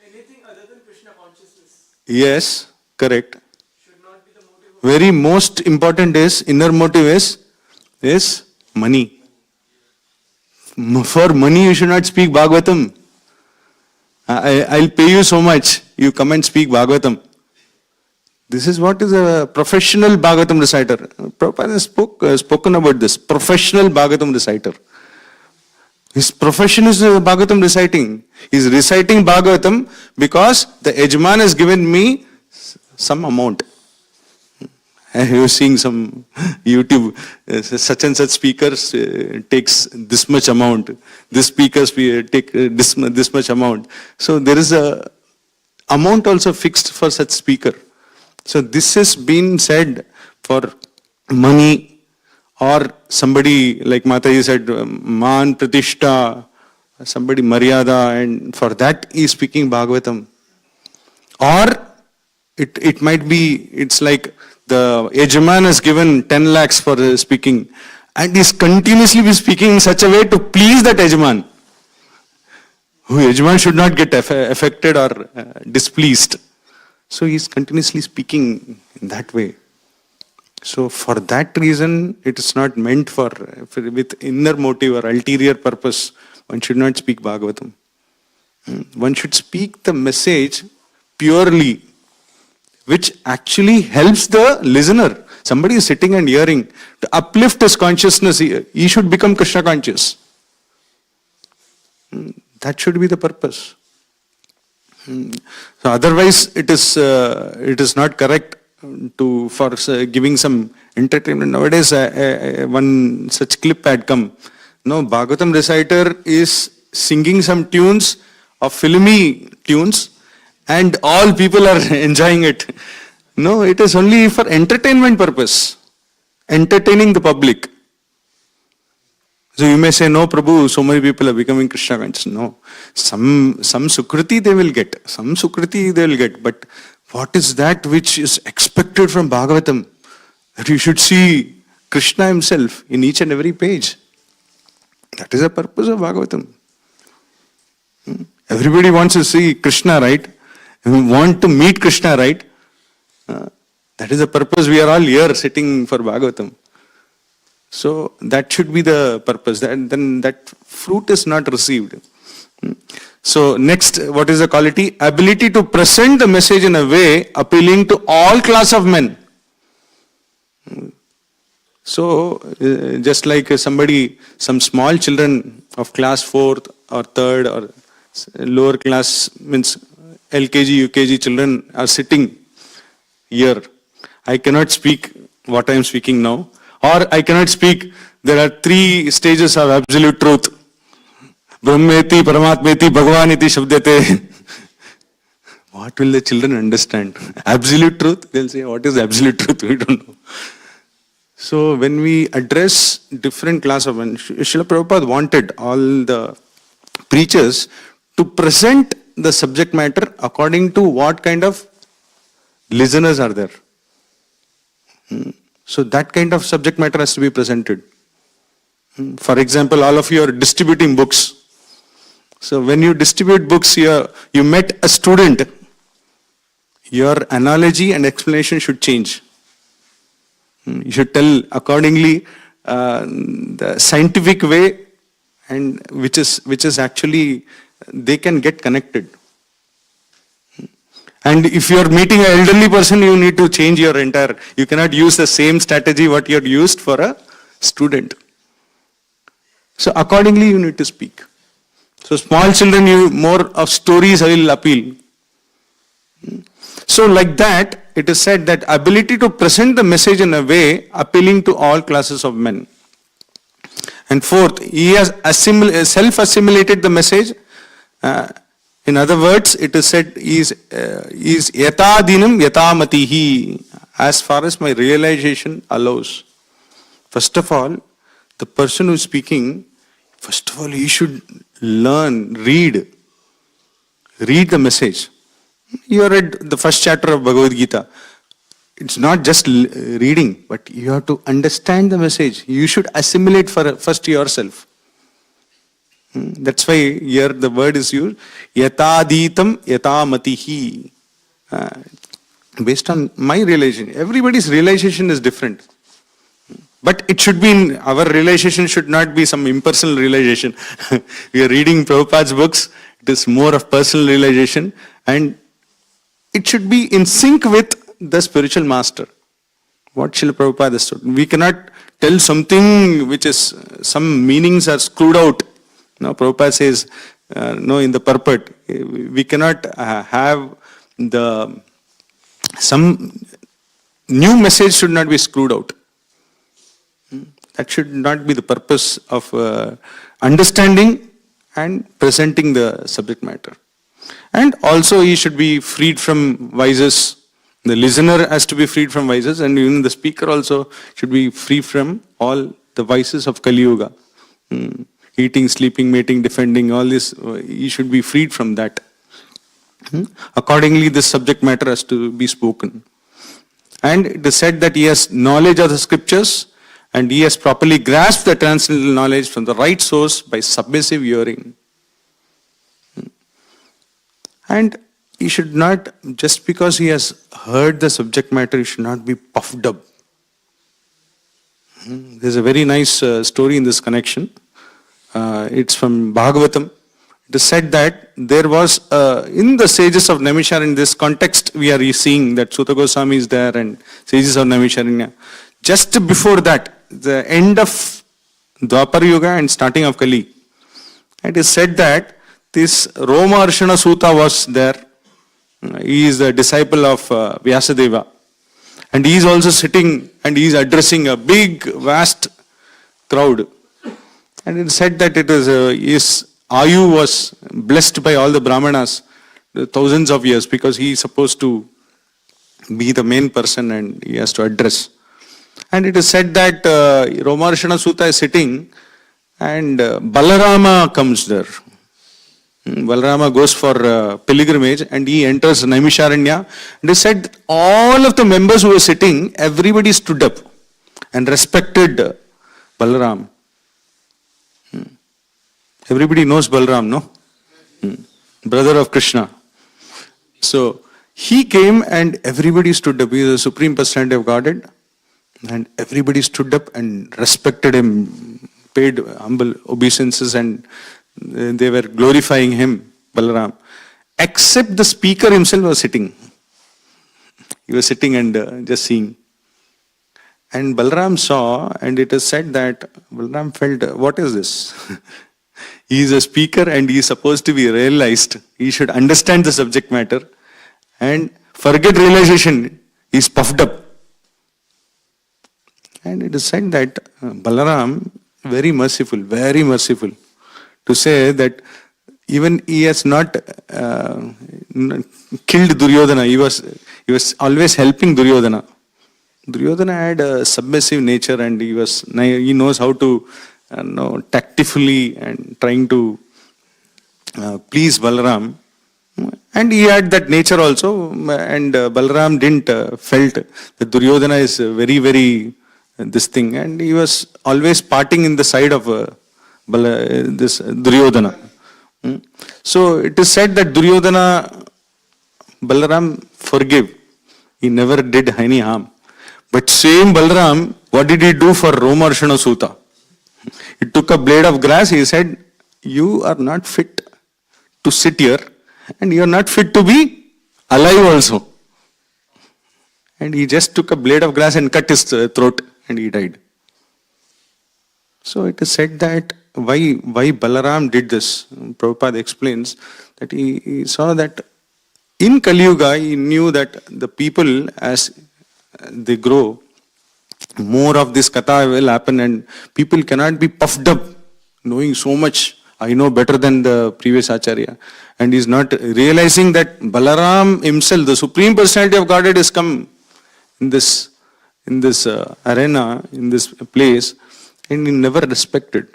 Anything other than Krishna consciousness Yes, correct. should not be the motive of Very most important is inner motive is money. For money you should not speak Bhagavatam. I'll pay you so much. You come and speak Bhagavatam. This is what is a professional Bhagavatam reciter. Prabhupada has spoken about this. Professional Bhagavatam reciter. His profession is Bhagavatam reciting. He's reciting Bhagavatam because the Yajman has given me some amount. I was seeing some YouTube, such and such speakers takes this much amount. This speakers take this much amount. So there is a amount also fixed for such speaker. So this has been said for money, or somebody like Mataji said, man pratishta, somebody maryada, and for that he is speaking Bhagavatam. Or it might be, it's like the Yajman has given 10 lakhs for speaking and is continuously be speaking in such a way to please that Yajman. Yajman should not get affected or displeased. So he is continuously speaking in that way. So for that reason, it is not meant for with inner motive or ulterior purpose. One should not speak Bhagavatam. One should speak the message purely, which actually helps the listener. Somebody is sitting and hearing. To uplift his consciousness, he should become Krishna conscious. That should be the purpose. So otherwise, it is not correct for giving some entertainment. Nowadays, one such clip had come. No, Bhagavatam reciter is singing some tunes of filmy tunes, and all people are enjoying it. No, it is only for entertainment purpose, entertaining the public. So you may say, no, Prabhu, so many people are becoming Krishna conscious. No, some Sukriti they will get, but what is that which is expected from Bhagavatam? That you should see Krishna himself in each and every page. That is the purpose of Bhagavatam. Everybody wants to see Krishna, right? We want to meet Krishna, right? That is the purpose. We are all here sitting for Bhagavatam. So that should be the purpose. Then that fruit is not received. So next, what is the quality? Ability to present the message in a way appealing to all class of men. So just like some small children of class 4th or 3rd or lower class, means LKG, UKG children are sitting here. I cannot speak what I am speaking now. Or I cannot speak, there are 3 stages of absolute truth. Brahmeti, Paramatmeti, Bhagavaniti, Shabdate. What will the children understand? Absolute truth? They'll say, what is absolute truth? We don't know. So when we address different class of men, Srila Prabhupada wanted all the preachers to present the subject matter according to what kind of listeners are there. So that kind of subject matter has to be presented. For example, all of you are distributing books. So when you distribute books here, you met a student, your analogy and explanation should change. You should tell accordingly the scientific way, and which is actually they can get connected. And if you are meeting an elderly person, you need to change your entire, you cannot use the same strategy what you had used for a student. So accordingly you need to speak. So small children, more of stories will appeal. So like that, it is said that ability to present the message in a way appealing to all classes of men. And fourth, he has self-assimilated the message. In other words, it is said, is yata dinam yata matihi, as far as my realization allows. First of all, the person who is speaking, first of all, he should learn, read the message. You read the first chapter of Bhagavad Gita. It's not just reading, but you have to understand the message. You should assimilate first yourself. That's why here the word is used, yataditam yatamatihi. Based on my realization. Everybody's realization is different. But it should be, our realization should not be some impersonal realization. We are reading Prabhupada's books, it is more of personal realization, and it should be in sync with the spiritual master. What Srila Prabhupada has told. We cannot tell something which is, some meanings are screwed out. No, Prabhupada says, no, in the purport, we cannot have some new message should not be screwed out. That should not be the purpose of understanding and presenting the subject matter. And also he should be freed from vices. The listener has to be freed from vices, and even the speaker also should be free from all the vices of Kali Yuga. Eating, sleeping, mating, defending, all this, he should be freed from that. Accordingly, this subject matter has to be spoken. And it is said that he has knowledge of the scriptures, and he has properly grasped the transcendental knowledge from the right source by submissive hearing. And he should not, just because he has heard the subject matter, he should not be puffed up. There's a very nice story in this connection. It's from Bhagavatam. It is said that there was, in the sages of Naimisharanya, in this context, we are seeing that Sutta Goswami is there and sages of Naimisharanya. Just before that, the end of Dwapar Yuga and starting of Kali, it is said that this Roma Arshana Sutta was there. He is the disciple of Vyasadeva. And he is also sitting and he is addressing a big, vast crowd. And it is said that it is his Ayu was blessed by all the Brahmanas thousands of years, because he is supposed to be the main person and he has to address. And it is said that Romarshana Sutta is sitting and Balarama comes there. Balarama goes for pilgrimage and he enters Naimisharanya. And it is said that all of the members who were sitting, everybody stood up and respected Balaram. Everybody knows Balaram, no? Brother of Krishna. So he came and everybody stood up. He is the Supreme Personality of Godhead. And everybody stood up and respected him, paid humble obeisances, and they were glorifying him, Balaram. Except the speaker himself was sitting. He was sitting and just seeing. And Balaram saw, and it is said that Balaram felt, what is this? He is a speaker and he is supposed to be realized. He should understand the subject matter and forget realization. He is puffed up. And it is said that Balaram, very merciful, to say that even he has not killed Duryodhana. He was always helping Duryodhana. Duryodhana had a submissive nature and he knows how to tactfully and trying to please Balaram. And he had that nature also, and Balaram didn't felt that Duryodhana is very this thing, and he was always parting in the side of this Duryodhana. So it is said that Duryodhana, Balaram forgave. He never did any harm. But same Balaram, what did he do for Romarshana Sutta? He took a blade of grass, he said, you are not fit to sit here and you are not fit to be alive also. And he just took a blade of grass and cut his throat and he died. So it is said that why Balaram did this. Prabhupada explains that he saw that in Kali Yuga he knew that the people as they grow, more of this katha will happen, and people cannot be puffed up knowing so much. I know better than the previous acharya, and he's not realizing that Balaram himself, the Supreme Personality of Godhead, has come in this arena, in this place, and he never respected.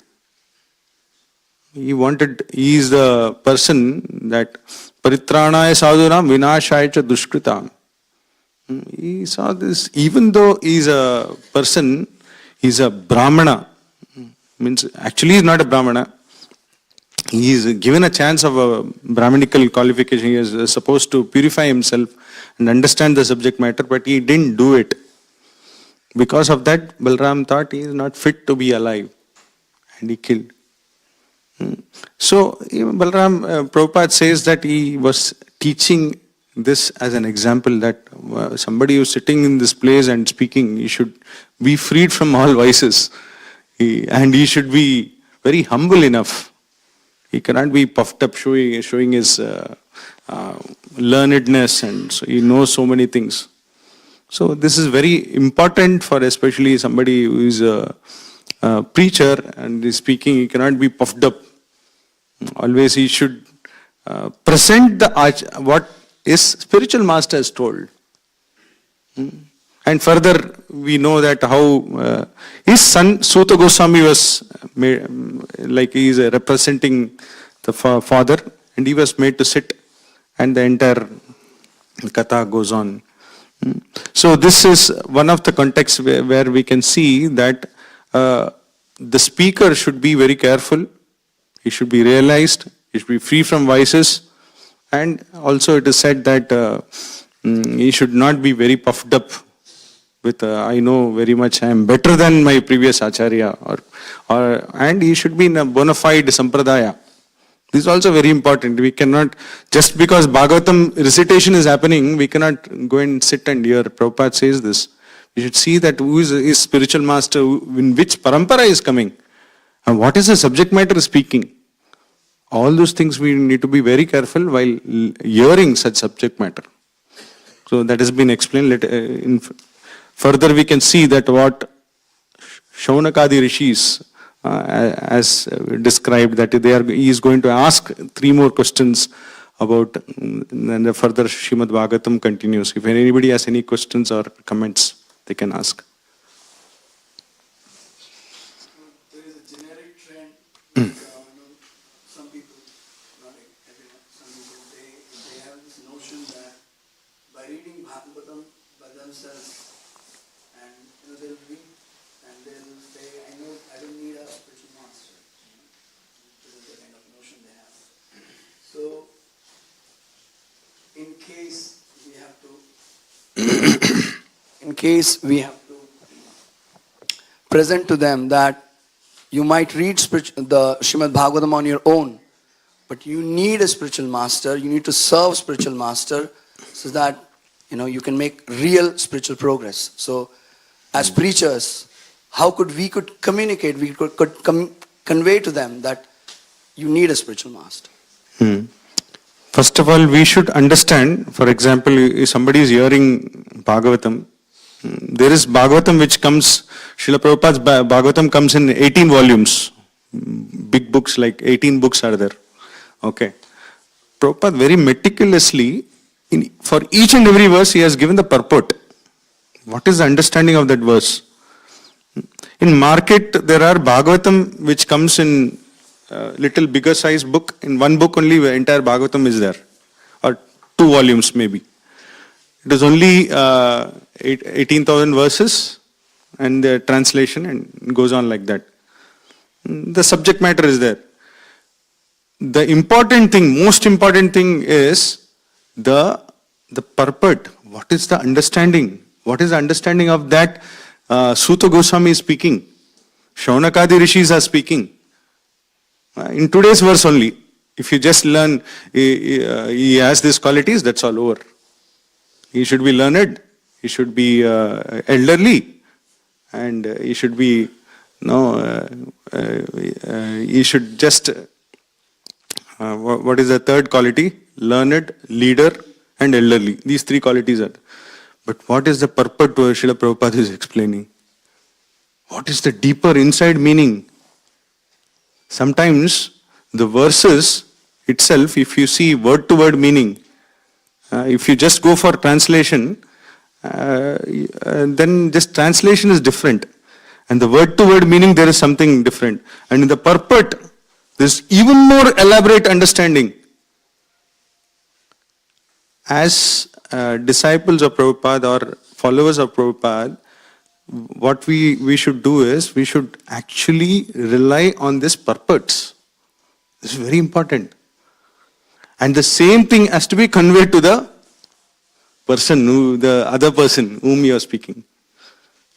He is the person that Paritranaya sadhunam vinashaya cha dushkritam. He saw this, even though he's a person, he's a Brahmana. Means actually he's not a Brahmana. He is given a chance of a Brahminical qualification. He is supposed to purify himself and understand the subject matter, but he didn't do it. Because of that, Balram thought he is not fit to be alive, and he killed. So Balram, Prabhupada says that he was teaching this as an example that somebody who's sitting in this place and speaking, he should be freed from all vices. And he should be very humble enough. He cannot be puffed up, showing his learnedness, and so he knows so many things. So this is very important for especially somebody who is a preacher and is speaking. He cannot be puffed up. Always he should present what his spiritual master has told. And further, we know that how his son Suta Goswami was made, like he is representing the father, and he was made to sit, and the entire katha goes on. So this is one of the contexts where we can see that the speaker should be very careful. He should be realized. He should be free from vices, and also it is said that he should not be very puffed up with I know very much, I am better than my previous acharya, and he should be in a bona fide sampradaya. This is also very important. We cannot, just because Bhagavatam recitation is happening, we cannot go and sit and hear. Prabhupada says this. We should see that who is his spiritual master, in which parampara is coming, and what is the subject matter speaking. All those things we need to be very careful while hearing such subject matter. So that has been explained. Further, we can see that what Shaunakadi rishis as described, that he is going to ask 3 more questions about, and the further Srimad Bhagavatam continues. If anybody has any questions or comments, they can ask. There is a generic trend. Some people, not everyone, some people, they have this notion that by reading Bhagavatam by themselves, and they'll read and they'll say, I don't need a spiritual master. This is the kind of notion they have. So, in case we have to present to them that you might read the Srimad Bhagavatam on your own, but you need a spiritual master, you need to serve spiritual master so that you can make real spiritual progress. So as preachers, how could we communicate, we could convey to them that you need a spiritual master? First of all, we should understand, for example, if somebody is hearing Bhagavatam, there is Bhagavatam which comes, Srila Prabhupada's Bhagavatam comes in 18 volumes. Big books, like 18 books are there. Okay. Prabhupada very meticulously, for each and every verse, he has given the purport. What is the understanding of that verse? In market, there are Bhagavatam which comes in little bigger size book. In one book only, the entire Bhagavatam is there. Or 2 volumes maybe. It is only 18,000 verses and the translation, and goes on like that. The subject matter is there. The important thing, most important thing is the purport. What is the understanding? What is the understanding of that Suta Goswami is speaking? Shaunakadi rishis are speaking. In today's verse only, if you just learn, he has these qualities, that's all over. He should be learned, he should be elderly, and he should be, he should just, what is the third quality? Learned, leader, and elderly. These 3 qualities are. But what is the purport to Srila Prabhupada is explaining? What is the deeper inside meaning? Sometimes the verses itself, if you see word to word meaning, if you just go for translation, then just translation is different. And the word to word meaning, there is something different. And in the purport, there's even more elaborate understanding. As disciples of Prabhupada or followers of Prabhupada, what we should do is, we should actually rely on this purports. This is very important. And the same thing has to be conveyed to the person, the other person whom you are speaking.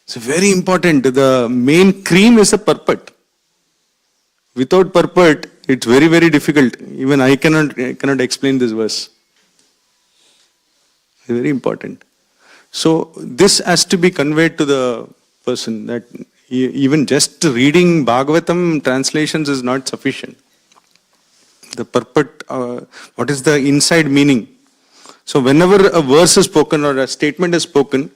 It's very important. The main cream is the purport. Without purport, it's very, very difficult. Even I cannot explain this verse. It's very important. So this has to be conveyed to the person, that even just reading Bhagavatam translations is not sufficient. The purport, what is the inside meaning? So whenever a verse is spoken or a statement is spoken,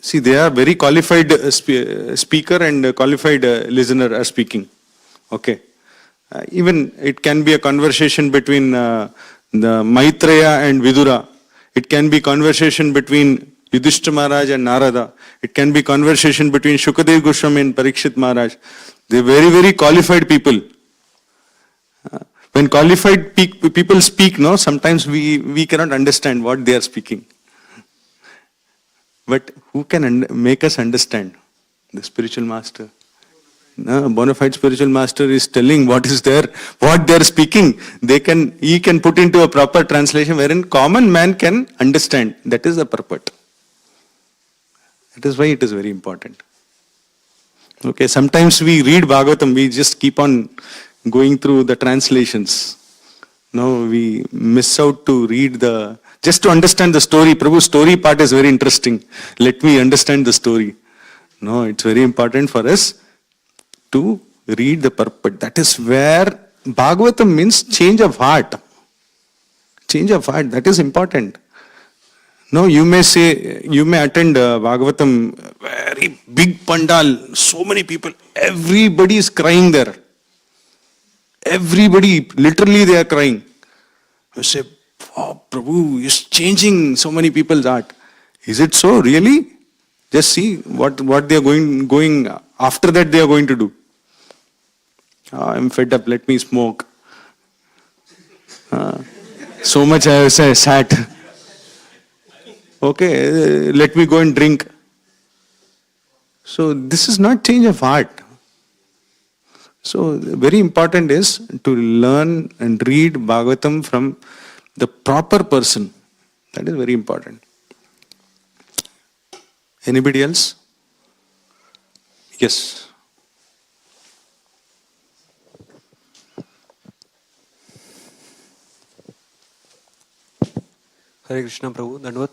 see, they are very qualified speaker and qualified listener are speaking. Okay. Even it can be a conversation between the Maitreya and Vidura. It can be conversation between Yudhishthira Maharaj and Narada. It can be conversation between Shukadev Goswami and Parikshit Maharaj. They are very, very qualified people. When qualified people speak, no, sometimes we cannot understand what they are speaking. But who can make us understand? The spiritual master. No, bona fide spiritual master is telling what is there, what they are speaking. He can put into a proper translation wherein common man can understand. That is the purport. That is why it is very important. Okay, sometimes we read Bhagavatam, we just keep on going through the translations. No, we miss out to read just to understand the story. Prabhu's story part is very interesting. Let me understand the story. No, it's very important for us to read the purport. That is where Bhagavatam means change of heart. Change of heart, that is important. No, you may attend Bhagavatam, very big pandal, so many people, everybody is crying there. Everybody, literally they are crying. You say, oh, Prabhu is changing so many people's heart. Is it so, really? Just see what they are going after that they are going to do. I'm fed up, let me smoke. So much I have sat. Okay, let me go and drink. So this is not change of heart. So very important is to learn and read Bhagavatam from the proper person. That is very important. Anybody else? Yes. Hare Krishna, Prabhu. Dandavad.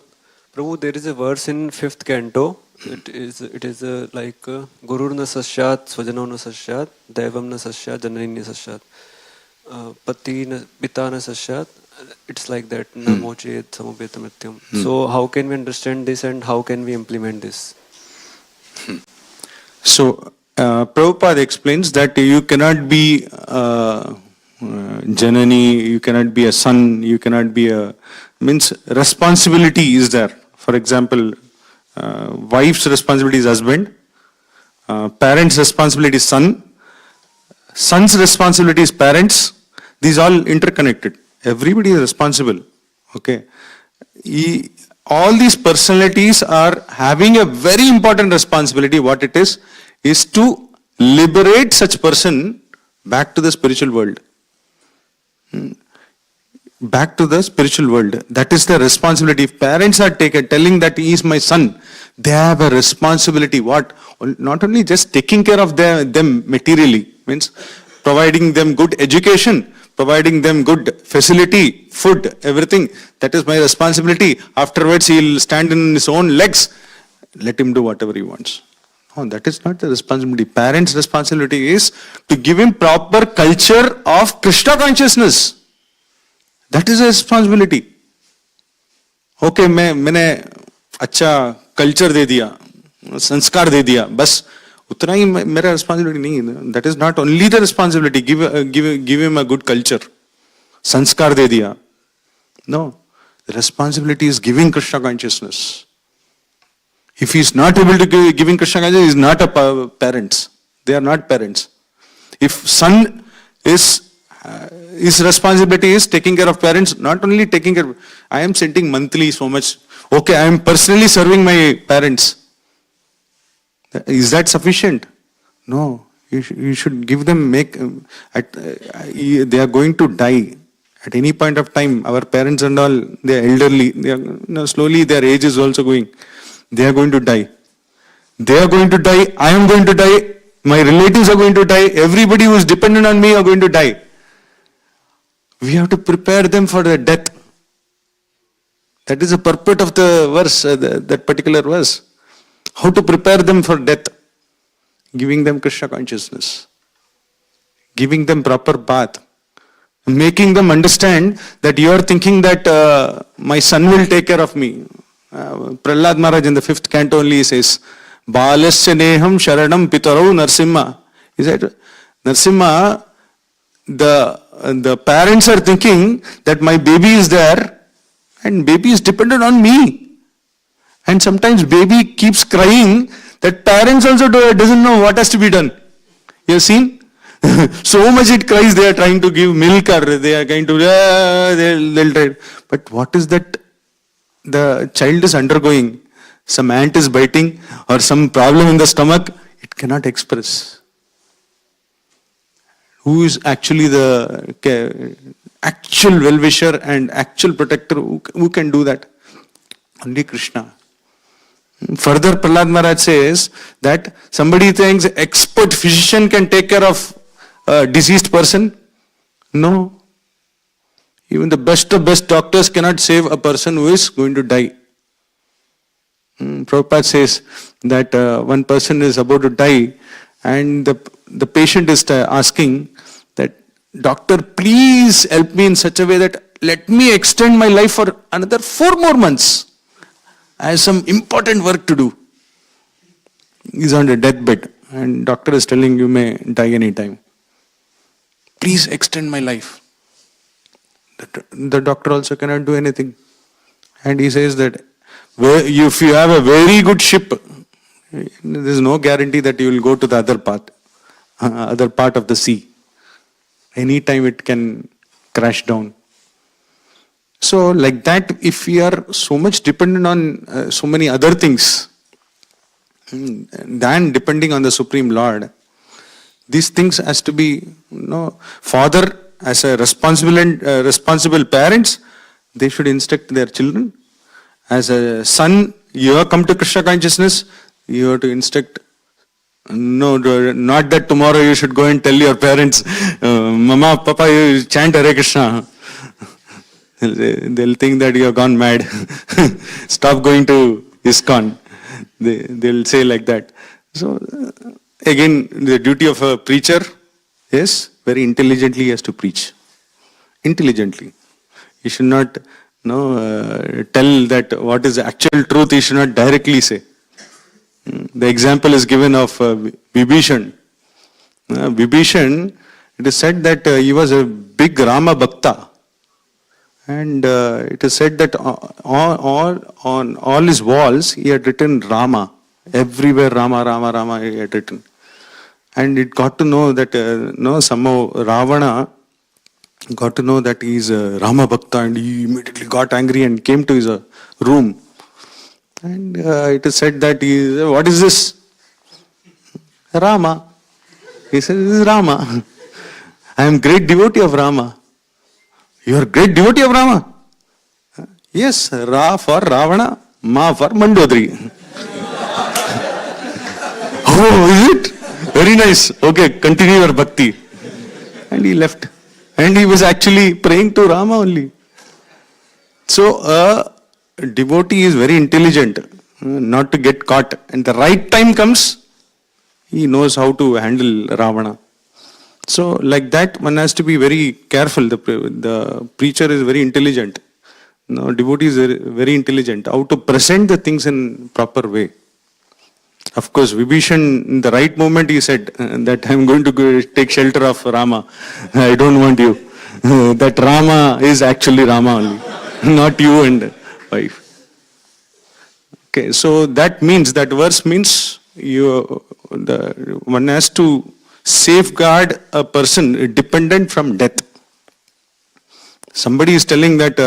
Prabhu, there is a verse in 5th canto. It is like Gurur na sasyat, Svajano na sasyat, Devam na sasyat, Janani na sasyat, Pati na Pita na sasyat. It's like that. Namo chet samupeta mrityam. So how can we understand this and how can we implement this? So Prabhupada explains that you cannot be Janani, you cannot be a son, you cannot be means responsibility is there. For example, wife's responsibility is husband, parents' responsibility is son, son's responsibility is parents. These all interconnected. Everybody is responsible. Okay. All these personalities are having a very important responsibility. What it is to liberate such person back to the spiritual world. Back to the spiritual world. That is the responsibility. If parents are telling that he is my son, they have a responsibility. What? Not only just taking care of them materially, means providing them good education, providing them good facility, food, everything. That is my responsibility. Afterwards, he will stand in his own legs. Let him do whatever he wants. No, that is not the responsibility. Parents' responsibility is to give him proper culture of Krishna consciousness. That is a responsibility. Okay, मैंने अच्छा culture दे दिया, संस्कार दे दिया, बस उतना ही मेरा responsibility नहीं है. That is not only the responsibility. Give him a good culture. संस्कार दे दिया. No. The responsibility is giving Krishna consciousness. If he is not able to give in Krishna consciousness, he is not a parents. They are not parents. If son is his responsibility is taking care of parents, not only taking care. I am sending monthly so much. Okay, I am personally serving my parents. Is that sufficient? No. You should give them they are going to die. At any point of time, our parents and all, they are elderly. They are, slowly their age is also going. They are going to die. They are going to die. I am going to die. My relatives are going to die. Everybody who is dependent on me are going to die. We have to prepare them for their death. That is the purport of the verse, that particular verse. How to prepare them for death? Giving them Krishna consciousness. Giving them proper path. Making them understand that you are thinking that my son will take care of me. Prahlad Maharaj in the 5th canto only says, Balasya neham sharanam pitarau Narsimha. He said, Narsimha, the parents are thinking that my baby is there and baby is dependent on me. And sometimes baby keeps crying that parents also doesn't know what has to be done. You have seen? So much it cries, they are trying to give milk or they are going to, they'll try. But what is that the child is undergoing? Some ant is biting or some problem in the stomach, it cannot express. Who is actually the actual well-wisher and actual protector? Who can do that? Only Krishna. Further, Prahlad Maharaj says that somebody thinks expert physician can take care of a deceased person. No. Even the best of best doctors cannot save a person who is going to die. Prabhupada says that one person is about to die and the patient is asking that, doctor, please help me in such a way that let me extend my life for another 4 more months. I have some important work to do. He's on a deathbed and doctor is telling you may die anytime. Please extend my life. The doctor also cannot do anything. And he says that if you have a very good ship, there is no guarantee that you will go to the other part of the sea. Anytime it can crash down. So like that, if we are so much dependent on so many other things than depending on the Supreme Lord, these things has to be, father as a responsible parents, they should instruct their children. As a son, you have come to Krishna consciousness, you have to instruct. No, not that tomorrow you should go and tell your parents, Mama, Papa, you chant Hare Krishna. They'll think that you have gone mad. Stop going to ISKCON. They'll say like that. So, again, the duty of a preacher is very intelligently he has to preach. Intelligently. He should not tell that what is the actual truth, he should not directly say. The example is given of Vibhishan. Vibhishan, it is said that he was a big Rama Bhakta. And it is said that on all his walls he had written Rama. Everywhere Rama, Rama, Rama he had written. And it got to know that somehow Ravana got to know that he is a Rama Bhakta and he immediately got angry and came to his room. And it is said that what is this? Rama. He said, this is Rama. I am great devotee of Rama. You are great devotee of Rama? Yes, Ra for Ravana, Ma for Mandodari. Oh, is it? Very nice. Okay, continue your bhakti. And he left. And he was actually praying to Rama only. So, a devotee is very intelligent, not to get caught. And the right time comes, he knows how to handle Ravana. So, like that, one has to be very careful. The preacher is very intelligent. Devotee is very intelligent. How to present the things in proper way. Of course, Vibhishan, in the right moment, he said that I'm going to go take shelter of Rama. I don't want you. That Rama is actually Rama only, not you and wife. Okay, so that means, that verse means one has to safeguard a person dependent from death. Somebody is telling that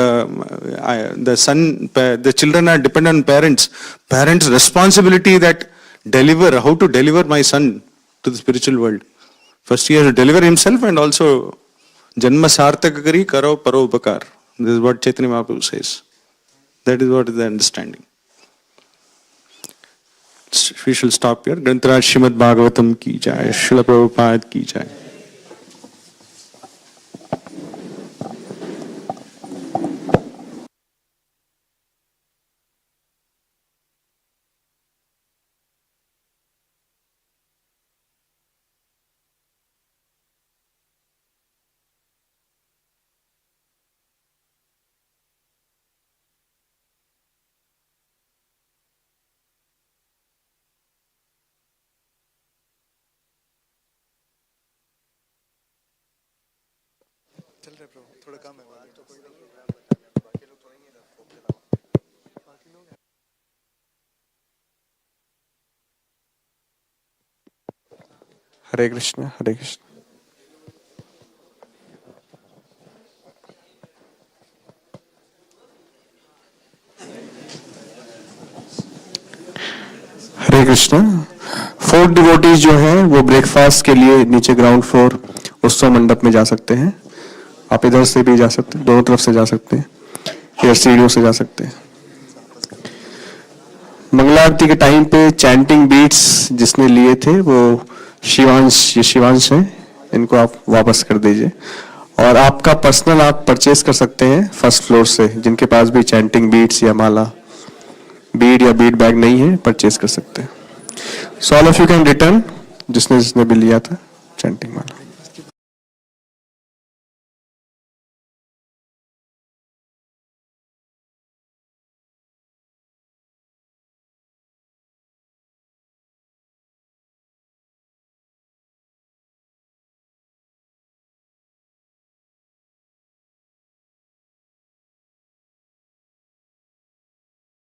the children are dependent on parents. Parents' responsibility that how to deliver my son to the spiritual world. First he has to deliver himself, and also Janma sarthaka kari karo paropakar. This is what Chaitanya Mahaprabhu says. That is what is the understanding. We shall stop here. Grantaraj Srimad Bhagavatam ki jai, Srila Prabhupada ki jai. Hare Krishna, Hare Krishna. Hare Krishna. 4 devotees जो हैं वो breakfast के लिए नीचे ground floor उत्सव मंडप में जा सकते हैं। आप इधर से भी जा सकते हैं, दोनों तरफ से जा सकते हैं, या सीढ़ियों से जा सकते हैं। मंगलारती के टाइम पे चैंटिंग बीट्स जिसने लिए थे वो शिवांश हैं, इनको आप वापस कर दीजिए। और आपका पर्सनल आप परचेज कर सकते हैं फर्स्ट फ्लोर से, जिनके पास भी चैंटिंग बीट्स या माला बीड या बीड बैग नहीं है, परचेज कर सकते हैं। So all of you can return, जिसने भी लिया था चैंटिंग माला।